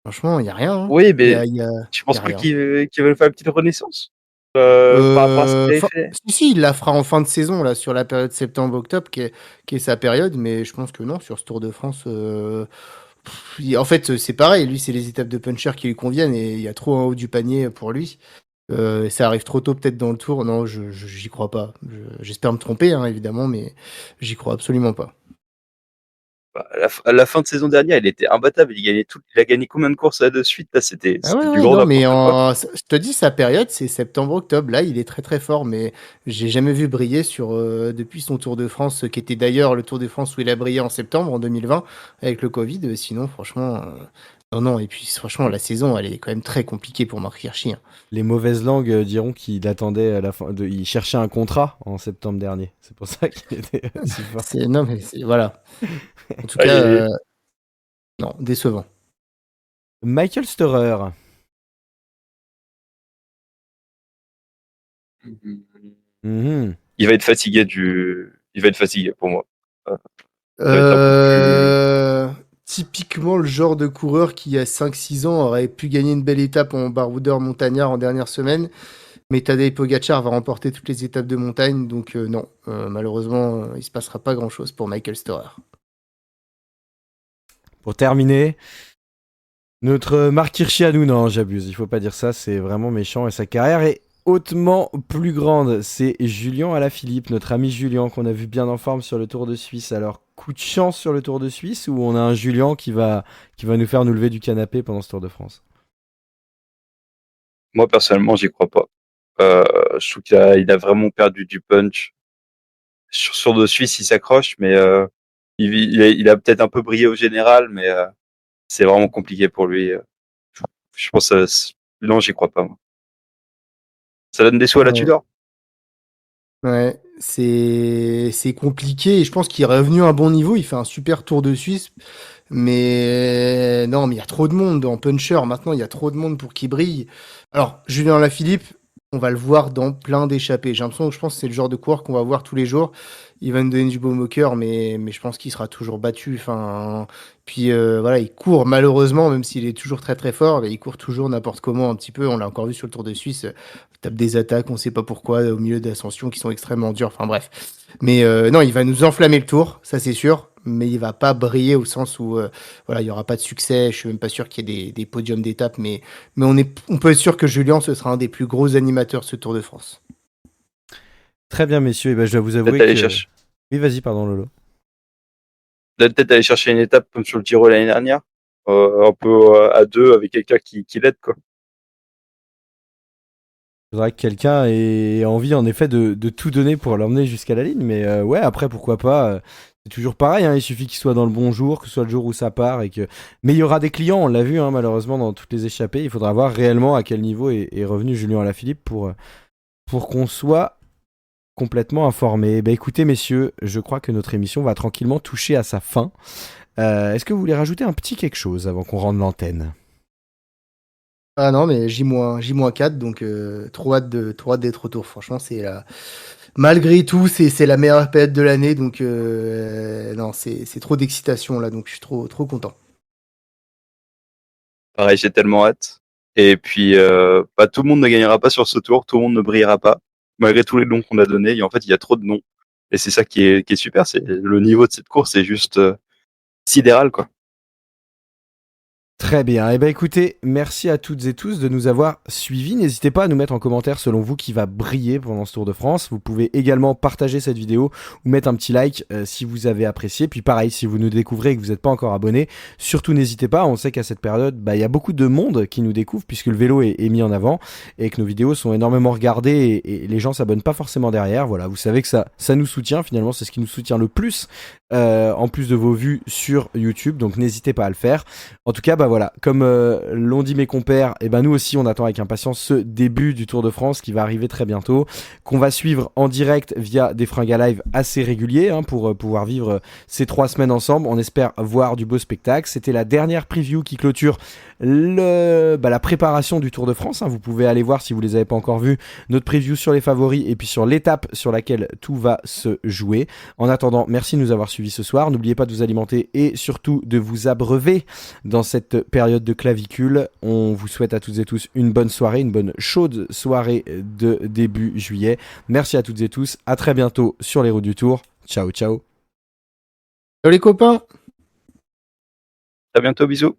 Franchement, il y a rien, hein. Oui, Il y mais a, il y a, tu il y penses a pas rien. qu'il va faire une petite renaissance par rapport à ce qu'il avait fait? Si, il la fera en fin de saison, là, sur la période septembre-octobre, qui est sa période, mais je pense que non, sur ce Tour de France, en fait, c'est pareil, lui, c'est les étapes de puncher qui lui conviennent, et il y a trop en haut du panier pour lui. Ça arrive trop tôt peut-être dans le Tour, non, j'y crois pas. J'espère me tromper, hein, évidemment, mais j'y crois absolument pas. Bah, à la fin de saison dernière, il était imbattable. Il a gagné combien de courses là de suite? Là, Ah ouais, c'était du ouais, grand non, mais n'importe quoi. je te dis, sa période, c'est septembre-octobre. Là, il est très très fort, mais j'ai jamais vu briller depuis son Tour de France, qui était d'ailleurs le Tour de France où il a brillé en septembre, en 2020, avec le Covid. Sinon, franchement, non, non. Et puis, franchement, la saison, elle est quand même très compliquée pour Marc Hirschi, hein. Les mauvaises langues diront qu'il attendait à la fin il cherchait un contrat en septembre dernier. C'est pour ça qu'il était si fort. Non, mais voilà. En tout Ah, cas, non, décevant. Michael Storer. Mhm. Il va être fatigué pour moi. Ça va être un peu plus. Euh, Typiquement le genre de coureur qui, à 5-6 ans, aurait pu gagner une belle étape en baroudeur montagnard en dernière semaine. Mais Tadej Pogacar va remporter toutes les étapes de montagne, donc non, malheureusement, il se passera pas grand-chose pour Michael Storer. Pour terminer, notre Marc Hirschi à nous, non, j'abuse, il faut pas dire ça, c'est vraiment méchant et sa carrière est hautement plus grande. C'est Julien Alaphilippe, notre ami Julien qu'on a vu bien en forme sur le Tour de Suisse. Alors, coup de chance sur le Tour de Suisse ou on a un Julien qui va nous faire nous lever du canapé pendant ce Tour de France? Moi, personnellement, j'y crois pas. Je trouve il a vraiment perdu du punch. Sur de Suisse, il s'accroche, mais il a peut-être un peu brillé au général, mais c'est vraiment compliqué pour lui. Je pense, non, j'y crois pas, moi. Ça donne des sous à la Ouais, Tudor. ouais, c'est compliqué et je pense qu'il est revenu à un bon niveau. Il fait un super Tour de Suisse, mais non, mais il y a trop de monde en puncher. Maintenant, il y a trop de monde pour qu'il brille. Alors, Julien Alaphilippe, on va le voir dans plein d'échappées. J'ai l'impression que je pense que c'est le genre de coureur qu'on va voir tous les jours. Il va nous donner du baume au cœur, mais je pense qu'il sera toujours battu. Enfin, puis voilà, il court malheureusement, même s'il est toujours très très fort, mais il court toujours n'importe comment un petit peu. On l'a encore vu sur le Tour de Suisse. Il tape des attaques, on sait pas pourquoi, au milieu d'ascensions qui sont extrêmement dures. Enfin bref. Mais non, il va nous enflammer le Tour, ça c'est sûr. Mais il va pas briller au sens où voilà, il y aura pas de succès. Je suis même pas sûr qu'il y ait des podiums d'étape, mais on peut être sûr que Julien, ce sera un des plus gros animateurs de ce Tour de France. Très bien, messieurs, et ben, je dois vous Peut-être avouer aller que... chercher, Oui, vas-y, pardon, Lolo. peut-être aller chercher une étape comme sur le Giro l'année dernière, un peu à deux avec quelqu'un qui l'aide, quoi. Il faudrait que quelqu'un ait envie, en effet, de tout donner pour l'emmener jusqu'à la ligne. Mais ouais, après, pourquoi pas. C'est toujours pareil, hein, il suffit qu'il soit dans le bon jour, que ce soit le jour où ça part. Mais il y aura des clients, on l'a vu, hein, malheureusement, dans toutes les échappées. Il faudra voir réellement à quel niveau est revenu Julien Alaphilippe pour qu'on soit complètement informé. Bah, écoutez, messieurs, je crois que notre émission va tranquillement toucher à sa fin. Est-ce que vous voulez rajouter un petit quelque chose avant qu'on rende l'antenne? Ah non, mais J-4, donc trop hâte d'être retour. Franchement, malgré tout, c'est la meilleure période de l'année, donc non, c'est trop d'excitation là, donc je suis trop content. Pareil, j'ai tellement hâte. Et puis, bah, tout le monde ne gagnera pas sur ce tour, tout le monde ne brillera pas, malgré tous les noms qu'on a donnés. Et en fait, il y a trop de noms. Et c'est ça qui est super, c'est le niveau de cette course est juste sidéral, quoi. Très bien. Eh ben écoutez, merci à toutes et tous de nous avoir suivis. N'hésitez pas à nous mettre en commentaire selon vous qui va briller pendant ce Tour de France. Vous pouvez également partager cette vidéo ou mettre un petit like si vous avez apprécié. Puis pareil, si vous nous découvrez et que vous n'êtes pas encore abonné, surtout n'hésitez pas. On sait qu'à cette période, il y a beaucoup de monde qui nous découvre puisque le vélo est mis en avant et que nos vidéos sont énormément regardées et les gens s'abonnent pas forcément derrière. Voilà, vous savez que ça nous soutient. Finalement, c'est ce qui nous soutient le plus en plus de vos vues sur YouTube. Donc n'hésitez pas à le faire. En tout cas, voilà, comme l'ont dit mes compères, et nous aussi on attend avec impatience ce début du Tour de France qui va arriver très bientôt, qu'on va suivre en direct via des Fringues à live assez réguliers pour pouvoir vivre ces 3 semaines ensemble. On espère voir du beau spectacle. C'était la dernière preview qui clôture la préparation du Tour de France. Vous pouvez aller voir si vous les avez pas encore vus notre preview sur les favoris et puis sur l'étape sur laquelle tout va se jouer. En attendant, merci de nous avoir suivis ce soir. N'oubliez pas de vous alimenter et surtout de vous abreuver dans cette période de clavicule. On vous souhaite à toutes et tous une bonne soirée, une bonne chaude soirée de début juillet. Merci à toutes et tous. À très bientôt sur les routes du Tour. Ciao, ciao. Ciao les copains. À bientôt, bisous.